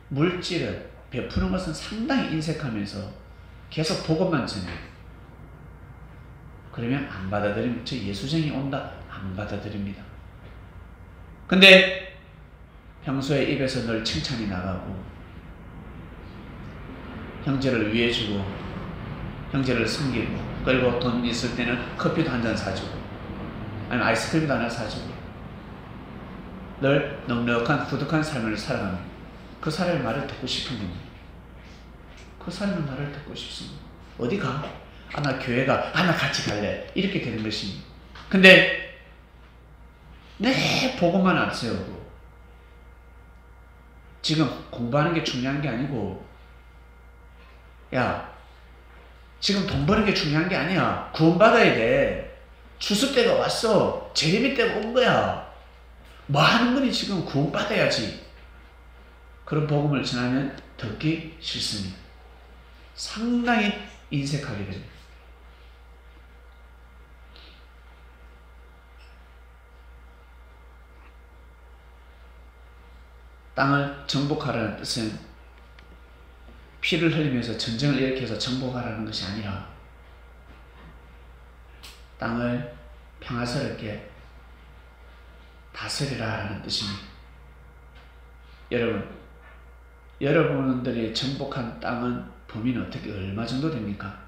물질을 베푸는 것은 상당히 인색하면서 계속 복음만 전해요. 그러면 안 받아들입니다. 저 예수쟁이 온다. 안 받아들입니다. 근데 평소에 입에서 늘 칭찬이 나가고 형제를 위해주고 형제를 섬기고 그리고 돈 있을 때는 커피도 한 잔 사주고 아니면 아이스크림도 하나 사주고 늘 넉넉한 후덕한 삶을 살아갑니다. 그 사람의 말을 듣고 싶은 겁니다. 그 사람의 말을 듣고 싶습니다. 어디 가? 나 교회 가. 나 같이 갈래. 이렇게 되는 것입니다. 근데 내 복음만 안 세우고 지금 공부하는 게 중요한 게 아니고 야 지금 돈 버는 게 중요한 게 아니야. 구원받아야 돼. 추수 때가 왔어. 재림이 때가 온 거야. 뭐 하는 거니 지금 구원받아야지. 그런 복음을 전하면 듣기 싫습니다. 상당히 인색하게 됩니다. 땅을 정복하라는 뜻은 피를 흘리면서 전쟁을 일으켜서 정복하라는 것이 아니라 땅을 평화스럽게 다스리라는 뜻입니다. 여러분들이 정복한 땅은 범위는 어떻게 얼마 정도 됩니까?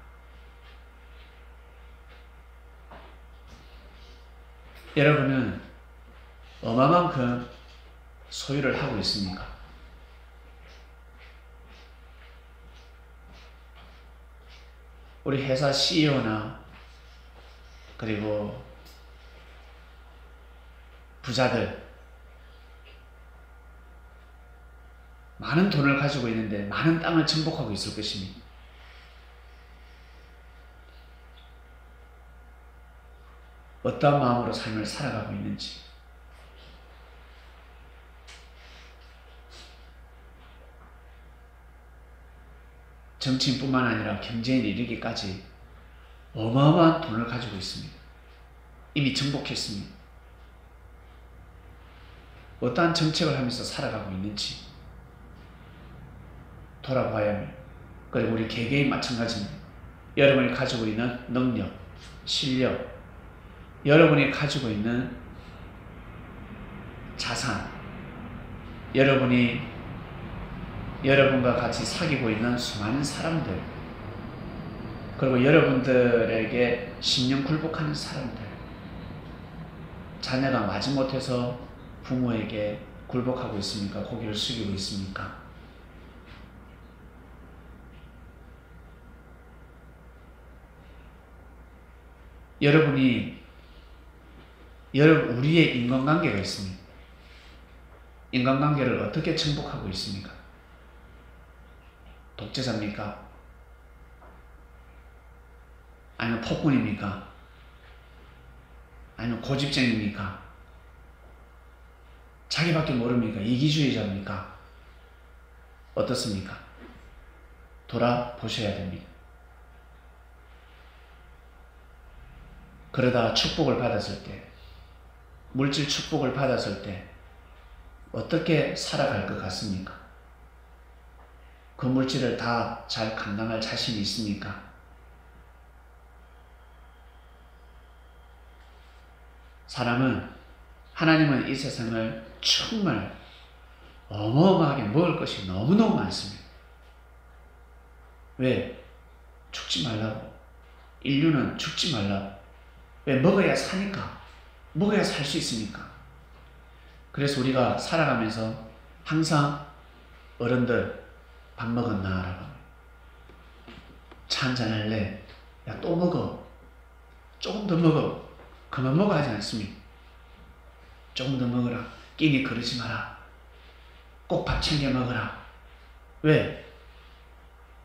여러분은 얼마만큼 소유를 하고 있습니까? 우리 회사 CEO나 그리고 부자들 많은 돈을 가지고 있는데 많은 땅을 정복하고 있을 것입니다. 어떠한 마음으로 삶을 살아가고 있는지 정치인뿐만 아니라 경제인에 이르기까지 어마어마한 돈을 가지고 있습니다. 이미 정복했습니다. 어떠한 정책을 하면서 살아가고 있는지 돌아봐야 합니다. 그리고 우리 개개인 마찬가지입니다. 여러분이 가지고 있는 능력, 실력, 여러분이 가지고 있는 자산, 여러분이 여러분과 같이 사귀고 있는 수많은 사람들, 그리고 여러분들에게 신령 굴복하는 사람들, 자녀가 마지못해서 부모에게 굴복하고 있습니까? 고개를 숙이고 있습니까? 우리의 인간관계가 있습니다. 인간관계를 어떻게 정복하고 있습니까? 독재자입니까? 아니면 폭군입니까? 아니면 고집쟁입니까? 자기밖에 모릅니까? 이기주의자입니까? 어떻습니까? 돌아보셔야 됩니다. 그러다 축복을 받았을 때, 물질 축복을 받았을 때 어떻게 살아갈 것 같습니까? 그 물질을 다 잘 감당할 자신이 있습니까? 하나님은 이 세상을 정말 어마어마하게 먹을 것이 너무너무 많습니다. 왜? 죽지 말라고. 인류는 죽지 말라고. 왜? 먹어야 사니까. 먹어야 살 수 있으니까. 그래서 우리가 살아가면서 항상 어른들 밥 먹었나? 라고. 차 한잔 할래? 야, 또 먹어. 조금 더 먹어. 그만 먹어 하지 않습니까? 조금 더 먹어라. 끼니 그러지 마라. 꼭 밥 챙겨 먹어라. 왜?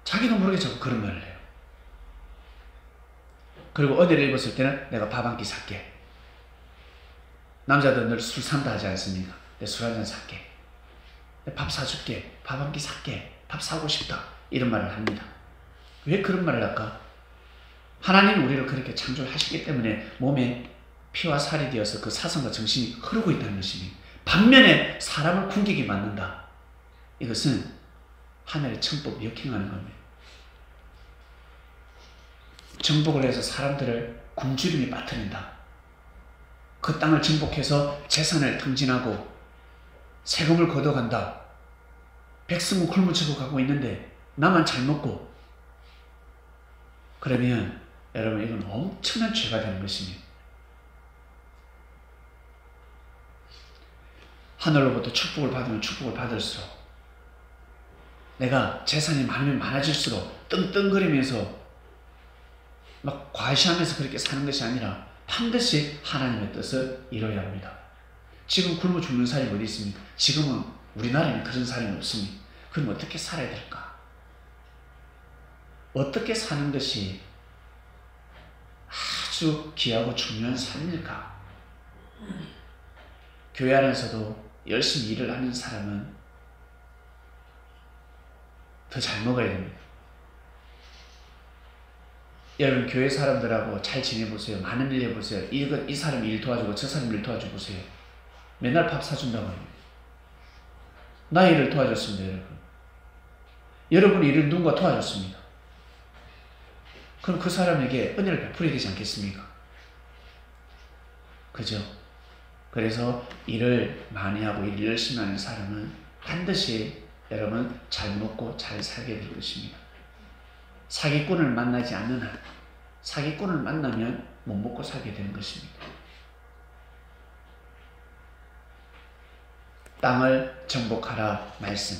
자기도 모르게 자꾸 그런 말을 해요. 그리고 어디를 입었을 때는 내가 밥 한 끼 살게. 남자들 늘 술 산다 하지 않습니까? 내 술 한 잔 살게. 밥 사줄게. 밥 한 끼 살게. 밥 사고 싶다. 이런 말을 합니다. 왜 그런 말을 할까? 하나님이 우리를 그렇게 창조하시기 때문에 몸에 피와 살이 되어서 그 사상과 정신이 흐르고 있다는 것입니다. 반면에 사람을 궁기게 만든다. 이것은 하늘의 천법을 역행하는 겁니다. 정복을 해서 사람들을 굶주림에 빠뜨린다. 그 땅을 정복해서 재산을 탕진하고 세금을 걷어간다. 백성은 굶어지고 가고 있는데 나만 잘 먹고. 그러면 여러분, 이건 엄청난 죄가 되는 것입니다. 하늘로부터 축복을 받으면 축복을 받을수록, 내가 재산이 많으면 많아질수록 떵떵거리면서 막 과시하면서 그렇게 사는 것이 아니라 반드시 하나님의 뜻을 이뤄야 합니다. 지금 굶어 죽는 사람이 어디 있습니까? 지금은 우리나라에는 그런 사람이 없습니다. 그럼 어떻게 살아야 될까? 어떻게 사는 것이 아주 귀하고 중요한 삶일까? 교회 안에서도 열심히 일을 하는 사람은 더 잘 먹어야 됩니다. 여러분, 교회 사람들하고 잘 지내보세요. 많은 일 해보세요. 이 사람 일 도와주고 저 사람 일 도와줘 보세요. 맨날 밥 사준다고 합니다. 나 일을 도와줬습니다, 여러분. 여러분 일을 누군가 도와줬습니다. 그럼 그 사람에게 은혜를 베풀어야 되지 않겠습니까? 그죠? 그래서 일을 많이 하고 일을 열심히 하는 사람은 반드시 여러분 잘 먹고 잘 살게 될 것입니다. 사기꾼을 만나지 않는 한, 사기꾼을 만나면 못 먹고 살게 되는 것입니다. 땅을 정복하라 말씀.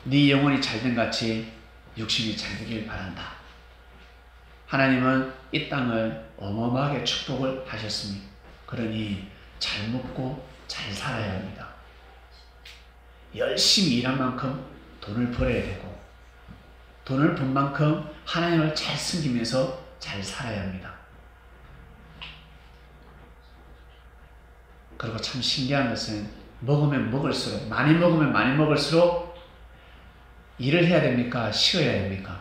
네 영혼이 잘된 같이 육신이 잘 되길 바란다. 하나님은 이 땅을 어마어마하게 축복을 하셨습니다. 그러니 잘 먹고 잘 살아야 합니다. 열심히 일한 만큼 돈을 벌어야 되고, 돈을 번 만큼 하나님을 잘 섬기면서 잘 살아야 합니다. 그리고 참 신기한 것은 먹으면 먹을수록, 많이 먹으면 많이 먹을수록 일을 해야 됩니까? 쉬어야 됩니까?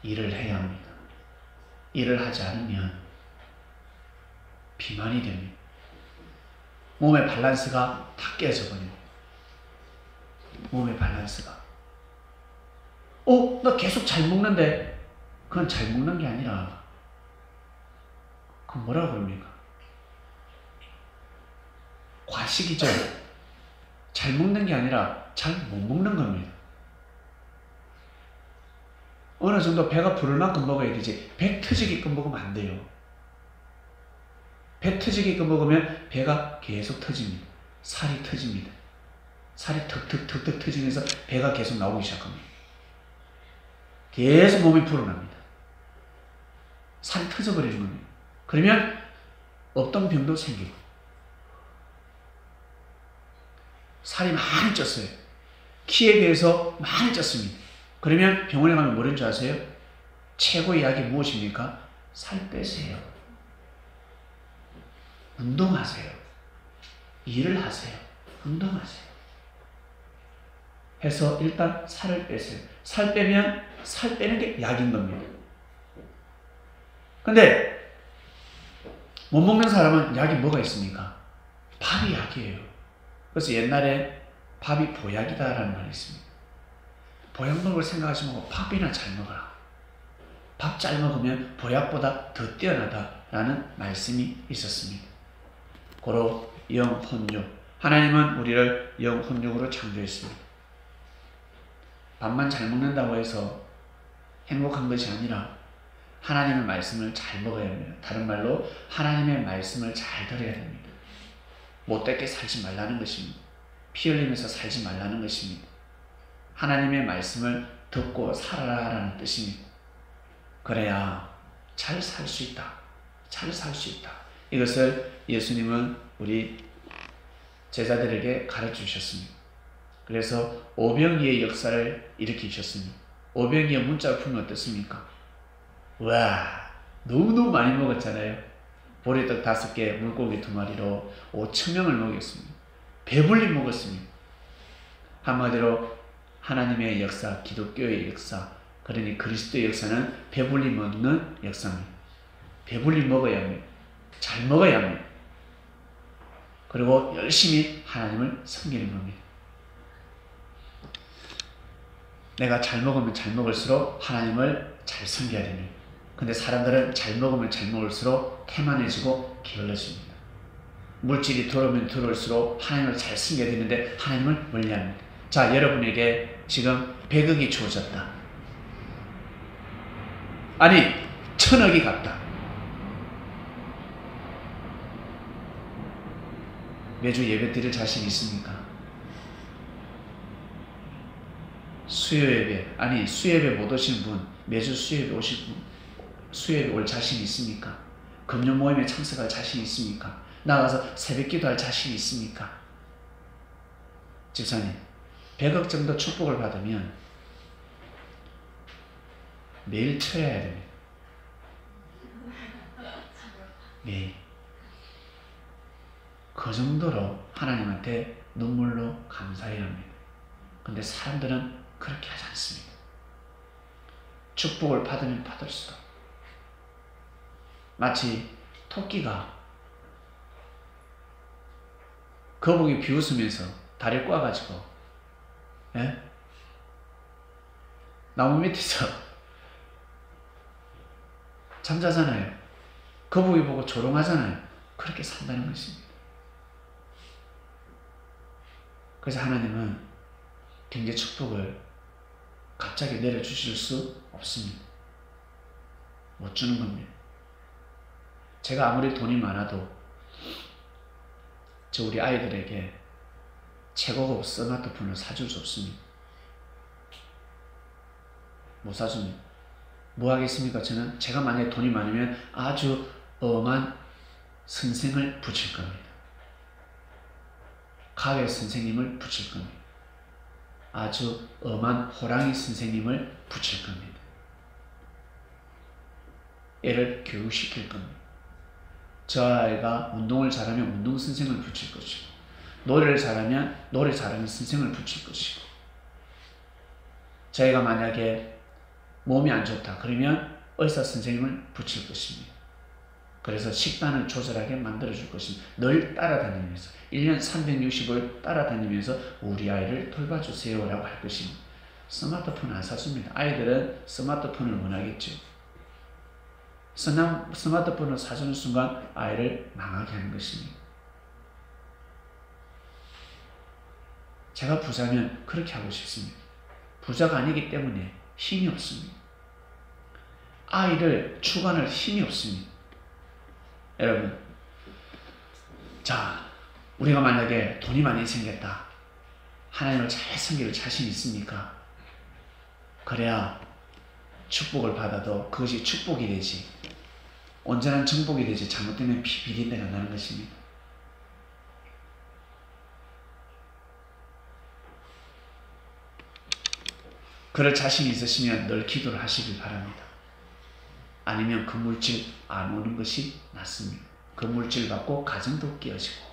일을 해야 합니다. 일을 하지 않으면 비만이 됩니다. 몸의 밸런스가 다 깨져버립니다. 몸의 밸런스가. 나 계속 잘 먹는데. 그건 잘 먹는 게 아니라, 그건 뭐라고 그럽니까? 과식이죠. 잘 먹는 게 아니라 잘 못 먹는 겁니다. 어느 정도 배가 부를 만큼 먹어야 되지, 배 터지게끔 먹으면 안 돼요. 배 터지게끔 먹으면 배가 계속 터집니다. 살이 터집니다. 살이 턱턱턱턱 터지면서 배가 계속 나오기 시작합니다. 계속 몸이 불어납니다. 살이 터져버리는 겁니다. 그러면 없던 병도 생기고, 살이 많이 쪘어요. 키에 비해서 많이 쪘습니다. 그러면 병원에 가면 뭐라는 줄 아세요? 최고의 약이 무엇입니까? 살 빼세요. 운동하세요. 일을 하세요. 운동하세요. 해서 일단 살을 빼세요. 살 빼면 살 빼는 게 약인 겁니다. 근데 못 먹는 사람은 약이 뭐가 있습니까? 밥이 약이에요. 그래서 옛날에 밥이 보약이다라는 말이 있습니다. 보약 먹을 생각하지 말고 밥이나 잘 먹어라. 밥 잘 먹으면 보약보다 더 뛰어나다라는 말씀이 있었습니다. 고로 영혼육. 하나님은 우리를 영혼육으로 창조했습니다. 밥만 잘 먹는다고 해서 행복한 것이 아니라 하나님의 말씀을 잘 먹어야 합니다. 다른 말로 하나님의 말씀을 잘 들어야 됩니다. 못되게 살지 말라는 것입니다. 피 흘리면서 살지 말라는 것입니다. 하나님의 말씀을 듣고 살아라라는 뜻입니다. 그래야 잘 살 수 있다. 잘 살 수 있다. 이것을 예수님은 우리 제자들에게 가르쳐 주셨습니다. 그래서 오병이의 역사를 일으키셨습니다. 오병이의 문자를 풀면 어떻습니까? 와, 너무너무 많이 먹었잖아요. 보리떡 5개, 물고기 2마리로 5,000명을 먹였습니다. 배불리 먹었습니다. 한마디로 하나님의 역사, 기독교의 역사, 그러니 그리스도의 역사는 배불리 먹는 역사입니다. 배불리 먹어야 합니다. 잘 먹어야 합니다. 그리고 열심히 하나님을 섬기는 겁니다. 내가 잘 먹으면 잘 먹을수록 하나님을 잘 섬겨야 됩니다. 근데 사람들은 잘 먹으면 잘 먹을수록 태만해지고 게을러집니다. 물질이 들어오면 들어올수록 하나님을 잘 섬겨야 되는데 하나님을 멀리합니다. 자, 여러분에게 지금 100억이 주어졌다. 아니, 1000억이 갔다. 매주 예배 드릴 자신 있습니까? 수요예배, 아니 수요예배 못 오신 분, 매주 수요예배 오실 분, 수요예배 올 자신 있습니까? 금요 모임에 참석할 자신 있습니까? 나가서 새벽기도 할 자신 있습니까? 집사님, 100억 정도 축복을 받으면 매일 쳐야 됩니다. 매일. 그 정도로 하나님한테 눈물로 감사해야 합니다. 근데 사람들은 그렇게 하지 않습니다. 축복을 받으면 받을수록 마치 토끼가 거북이 비웃으면서 다리를 꽈가지고 나무 밑에서 잠자잖아요. 거북이 보고 조롱하잖아요. 그렇게 산다는 것입니다. 그래서 하나님은 경제 축복을 갑자기 내려주실 수 없습니다. 못 주는 겁니다. 제가 아무리 돈이 많아도 우리 아이들에게 최고급 스마트폰을 사줄 수 없습니다. 못 사줍니다. 뭐 하겠습니까? 저는 제가 만약에 돈이 많으면 아주 엄한 선생을 붙일 겁니다. 가외 선생님을 붙일 겁니다. 아주 엄한 호랑이 선생님을 붙일 겁니다. 애를 교육시킬 겁니다. 저 아이가 운동을 잘하면 운동 선생을 붙일 것이고, 노래를 잘하면 노래 잘하는 선생을 붙일 것이고, 저희가 만약에 몸이 안 좋다 그러면 의사 선생님을 붙일 것입니다. 그래서 식단을 조절하게 만들어줄 것입니다. 늘 따라다니면서 1년 360을 따라다니면서 우리 아이를 돌봐주세요 라고 할 것입니다. 스마트폰 안 사줍니다. 아이들은 스마트폰을 원하겠죠. 스마트폰을 사주는 순간 아이를 망하게 하는 것입니다. 제가 부자면 그렇게 하고 싶습니다. 부자가 아니기 때문에 힘이 없습니다. 아이를 추구할 힘이 없습니다. 여러분, 자, 우리가 만약에 돈이 많이 생겼다. 하나님을 잘 섬길 자신 있습니까? 그래야 축복을 받아도 그것이 축복이 되지, 온전한 정복이 되지, 잘못되면 비린내가 나는 것입니다. 그럴 자신이 있으시면 늘 기도를 하시길 바랍니다. 아니면 그 물질 안 오는 것이 낫습니다. 그 물질 받고 가정도 깨어지고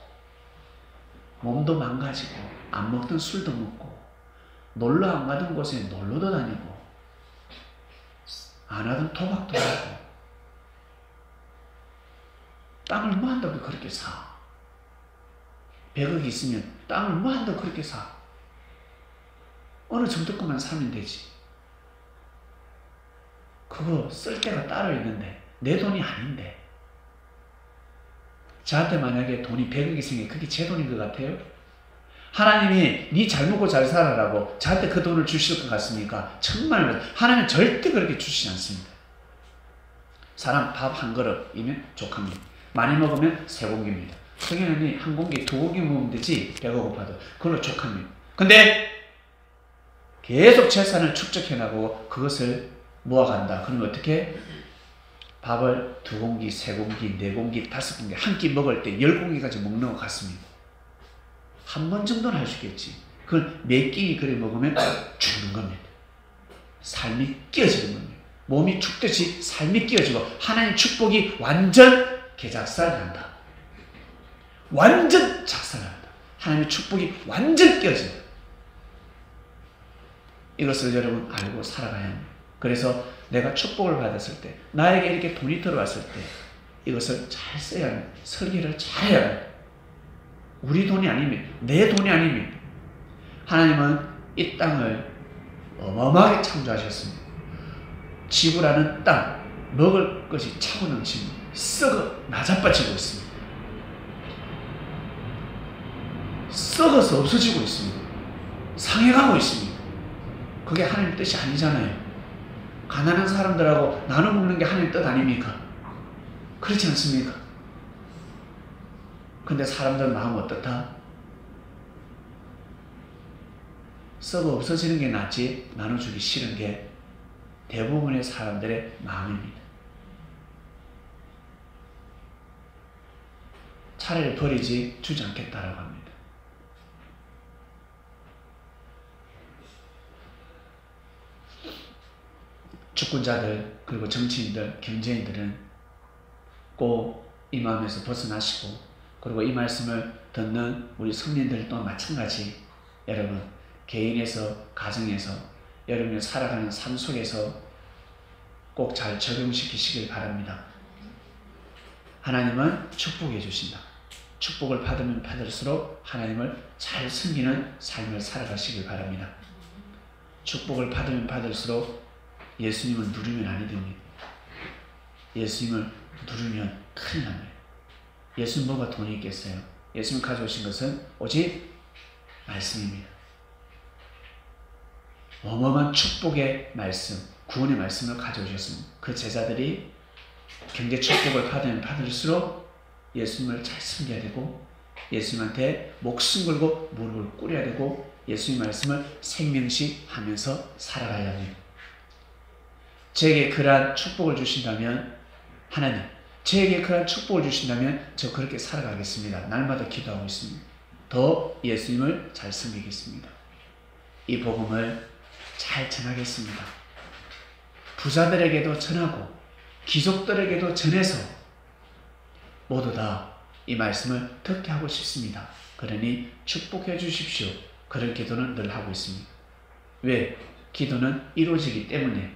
몸도 망가지고 안 먹던 술도 먹고 놀러 안 가던 곳에 놀러도 다니고 안 하던 도박도 하고 땅을 뭐 한다고 그렇게 사? 100억이 있으면 땅을 뭐 한다고 그렇게 사? 어느 정도 것만 사면 되지. 그거 쓸 데가 따로 있는데 내 돈이 아닌데. 저한테 만약에 돈이 100억이 생겨 그게 제 돈인 것 같아요? 하나님이 네 잘 먹고 잘 살아라고 저한테 그 돈을 주실 것 같습니까? 정말 하나님은 절대 그렇게 주시지 않습니다. 사람 밥 한 그릇이면 족합니다. 많이 먹으면 3공기입니다. 성현이 한 공기, 2공기 먹으면 되지 배가 고파도 그걸로 족합니다. 근데 계속 재산을 축적해나가고 그것을 모아간다. 그러면 어떻게? 밥을 2공기, 3공기, 4공기, 5공기 한 끼 먹을 때 10공기까지 먹는 것 같습니다. 한 번 정도는 할 수 있겠지. 그걸 몇 끼니 그래 먹으면 죽는 겁니다. 삶이 깨어지는 겁니다. 몸이 죽듯이 삶이 깨어지고 하나님의 축복이 완전 개작살난다. 완전 작살난다. 하나님의 축복이 완전 깨어진다. 이것을 여러분 알고 살아가야 합니다. 그래서 내가 축복을 받았을 때, 나에게 이렇게 돈이 들어왔을 때 이것을 잘 써야 합니다. 설계를 잘 해야 합니다. 우리 돈이 아니면, 내 돈이 아니면 하나님은 이 땅을 어마어마하게 창조하셨습니다. 지구라는 땅, 먹을 것이 차고 넘치고 썩어 나자빠지고 있습니다. 썩어서 없어지고 있습니다. 상해가고 있습니다. 그게 하나님 뜻이 아니잖아요. 가난한 사람들하고 나눠 먹는 게 하나님 뜻 아닙니까? 그렇지 않습니까? 근데 사람들 마음 어떻다? 썩어 없어지는 게 낫지 나눠주기 싫은 게 대부분의 사람들의 마음입니다. 차라리 버리지 주지 않겠다라고 합니다. 주권자들 그리고 정치인들, 경제인들은 꼭 이 마음에서 벗어나시고, 그리고 이 말씀을 듣는 우리 성민들도 마찬가지, 여러분 개인에서, 가정에서, 여러분이 살아가는 삶 속에서 꼭 잘 적용시키시길 바랍니다. 하나님은 축복해 주신다. 축복을 받으면 받을수록 하나님을 잘 섬기는 삶을 살아가시길 바랍니다. 축복을 받으면 받을수록 예수님을 누리면 아니 됩니다. 예수님을 누르면 큰일 납니다. 예수님 뭐가 돈이 있겠어요? 예수님 가져오신 것은 오직 말씀입니다. 어마어마한 축복의 말씀, 구원의 말씀을 가져오셨습니다. 그 제자들이 경제 축복을 받으면 받을수록 예수님을 잘 섬겨야 되고, 예수님한테 목숨 걸고 무릎을 꿇어야 되고, 예수님 말씀을 생명시 하면서 살아가야 합니다. 저에게 그러한 축복을 주신다면, 하나님 저에게 그러한 축복을 주신다면 저 그렇게 살아가겠습니다. 날마다 기도하고 있습니다. 더 예수님을 잘 섬기겠습니다. 이 복음을 잘 전하겠습니다. 부자들에게도 전하고 귀족들에게도 전해서 모두 다 이 말씀을 듣게 하고 싶습니다. 그러니 축복해 주십시오. 그런 기도는 늘 하고 있습니다. 왜? 기도는 이루어지기 때문에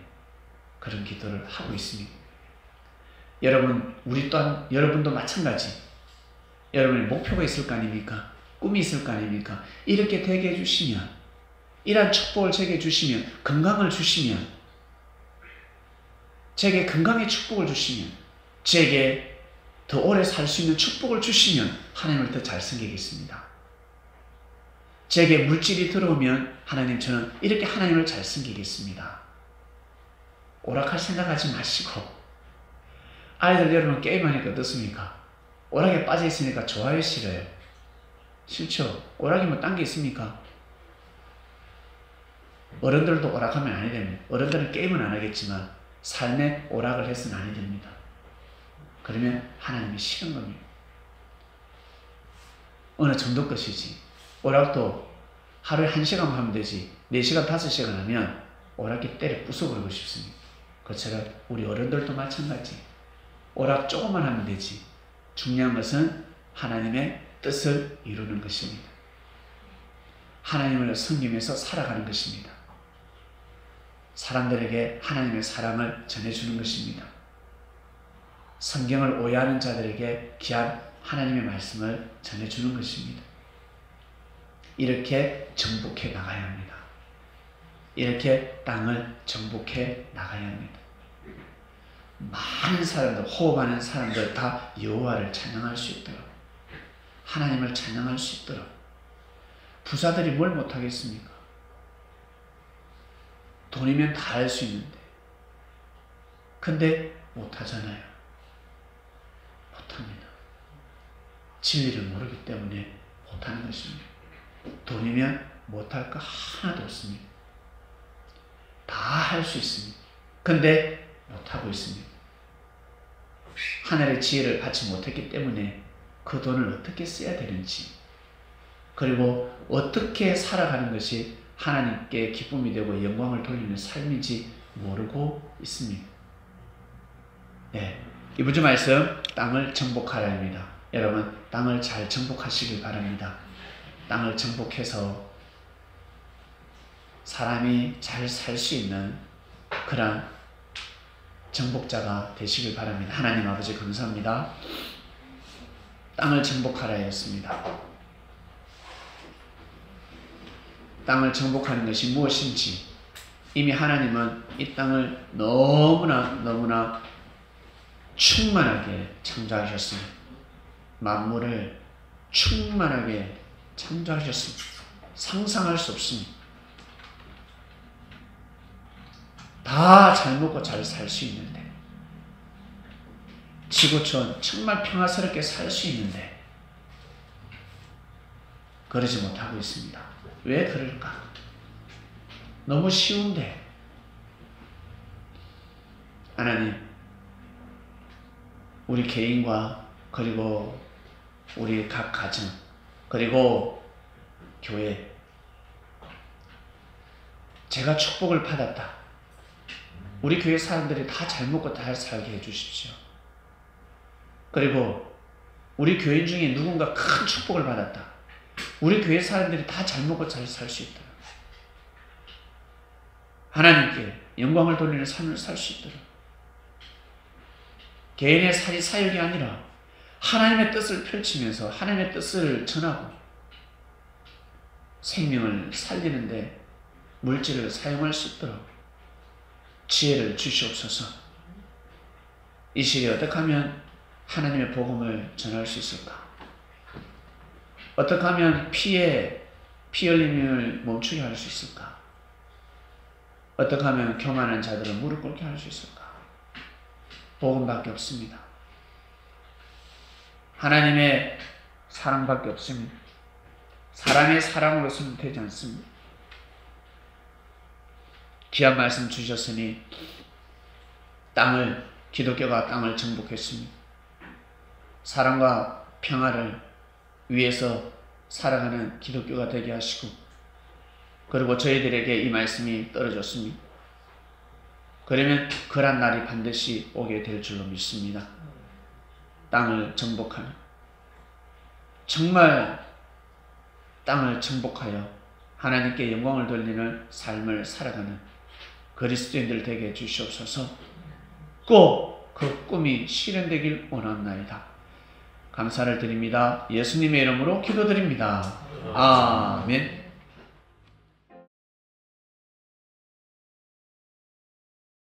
그런 기도를 하고 있습니다. 여러분, 우리 또한 여러분도 마찬가지. 여러분의 목표가 있을 거 아닙니까? 꿈이 있을 거 아닙니까? 이렇게 되게 해주시면, 이러한 축복을 제게 주시면, 건강을 주시면, 제게 건강의 축복을 주시면, 제게 더 오래 살 수 있는 축복을 주시면 하나님을 더 잘 섬기겠습니다. 제게 물질이 들어오면 하나님, 저는 이렇게 하나님을 잘 섬기겠습니다. 오락할 생각하지 마시고, 아이들 여러분 게임하니까 어떻습니까? 오락에 빠져있으니까 좋아요, 싫어요? 싫죠? 오락이 뭐 딴 게 있습니까? 어른들도 오락하면 아니 됩니다. 어른들은 게임은 안 하겠지만 삶에 오락을 해서는 아니 됩니다. 그러면 하나님이 싫은 겁니다. 어느 정도 것이지. 오락도 하루에 1시간 하면 되지 4시간, 5시간 하면 오락기 때려 부숴버리고 싶습니다. 그처럼 우리 어른들도 마찬가지. 오락 조금만 하면 되지. 중요한 것은 하나님의 뜻을 이루는 것입니다. 하나님을 섬기면서 살아가는 것입니다. 사람들에게 하나님의 사랑을 전해주는 것입니다. 성경을 오해하는 자들에게 귀한 하나님의 말씀을 전해주는 것입니다. 이렇게 정복해 나가야 합니다. 이렇게 땅을 정복해 나가야 합니다. 많은 사람들, 호흡하는 사람들 다 여호와를 찬양할 수 있도록, 하나님을 찬양할 수 있도록. 부자들이 뭘 못하겠습니까? 돈이면 다 할 수 있는데. 근데 못하잖아요. 못합니다. 진리를 모르기 때문에 못하는 것입니다. 돈이면 못할 거 하나도 없습니다. 다 할 수 있습니다. 근데 못하고 있습니다. 하늘의 지혜를 받지 못했기 때문에 그 돈을 어떻게 써야 되는지, 그리고 어떻게 살아가는 것이 하나님께 기쁨이 되고 영광을 돌리는 삶인지 모르고 있습니다. 네, 이번 주 말씀 땅을 정복하라입니다. 여러분, 땅을 잘 정복하시길 바랍니다. 땅을 정복해서 사람이 잘 살 수 있는 그런 정복자가 되시길 바랍니다. 하나님 아버지 감사합니다. 땅을 정복하라였습니다. 땅을 정복하는 것이 무엇인지 이미 하나님은 이 땅을 너무나 충만하게 창조하셨습니다. 만물을 충만하게 창조하셨습니다. 상상할 수 없습니다. 다 잘 먹고 잘 살 수 있는데, 지구촌 정말 평화스럽게 살 수 있는데 그러지 못하고 있습니다. 왜 그럴까? 너무 쉬운데. 하나님, 우리 개인과 그리고 우리 각 가정 그리고 교회, 제가 축복을 받았다. 우리 교회 사람들이 다 잘 먹고 잘 살게 해주십시오. 그리고 우리 교인 중에 누군가 큰 축복을 받았다. 우리 교회 사람들이 다 잘 먹고 잘 살 수 있도록, 하나님께 영광을 돌리는 삶을 살 수 있도록, 개인의 사역이 아니라 하나님의 뜻을 펼치면서 하나님의 뜻을 전하고 생명을 살리는데 물질을 사용할 수 있도록 지혜를 주시옵소서. 이 시기에 어떻게 하면 하나님의 복음을 전할 수 있을까? 어떻게 하면 피 흘림을 멈추게 할 수 있을까? 어떻게 하면 교만한 자들을 무릎 꿇게 할 수 있을까? 복음밖에 없습니다. 하나님의 사랑밖에 없습니다. 사람의 사랑으로서는 되지 않습니다. 귀한 말씀 주셨으니 기독교가 땅을 정복했습니다. 사랑과 평화를 위해서 살아가는 기독교가 되게 하시고, 그리고 저희들에게 이 말씀이 떨어졌습니다. 그러면 그런 날이 반드시 오게 될 줄로 믿습니다. 땅을 정복하는, 정말 땅을 정복하여 하나님께 영광을 돌리는 삶을 살아가는 그리스도인들 되게 해주시옵소서. 꼭 그 꿈이 실현되길 원합나이다. 감사를 드립니다. 예수님의 이름으로 기도드립니다. 아멘.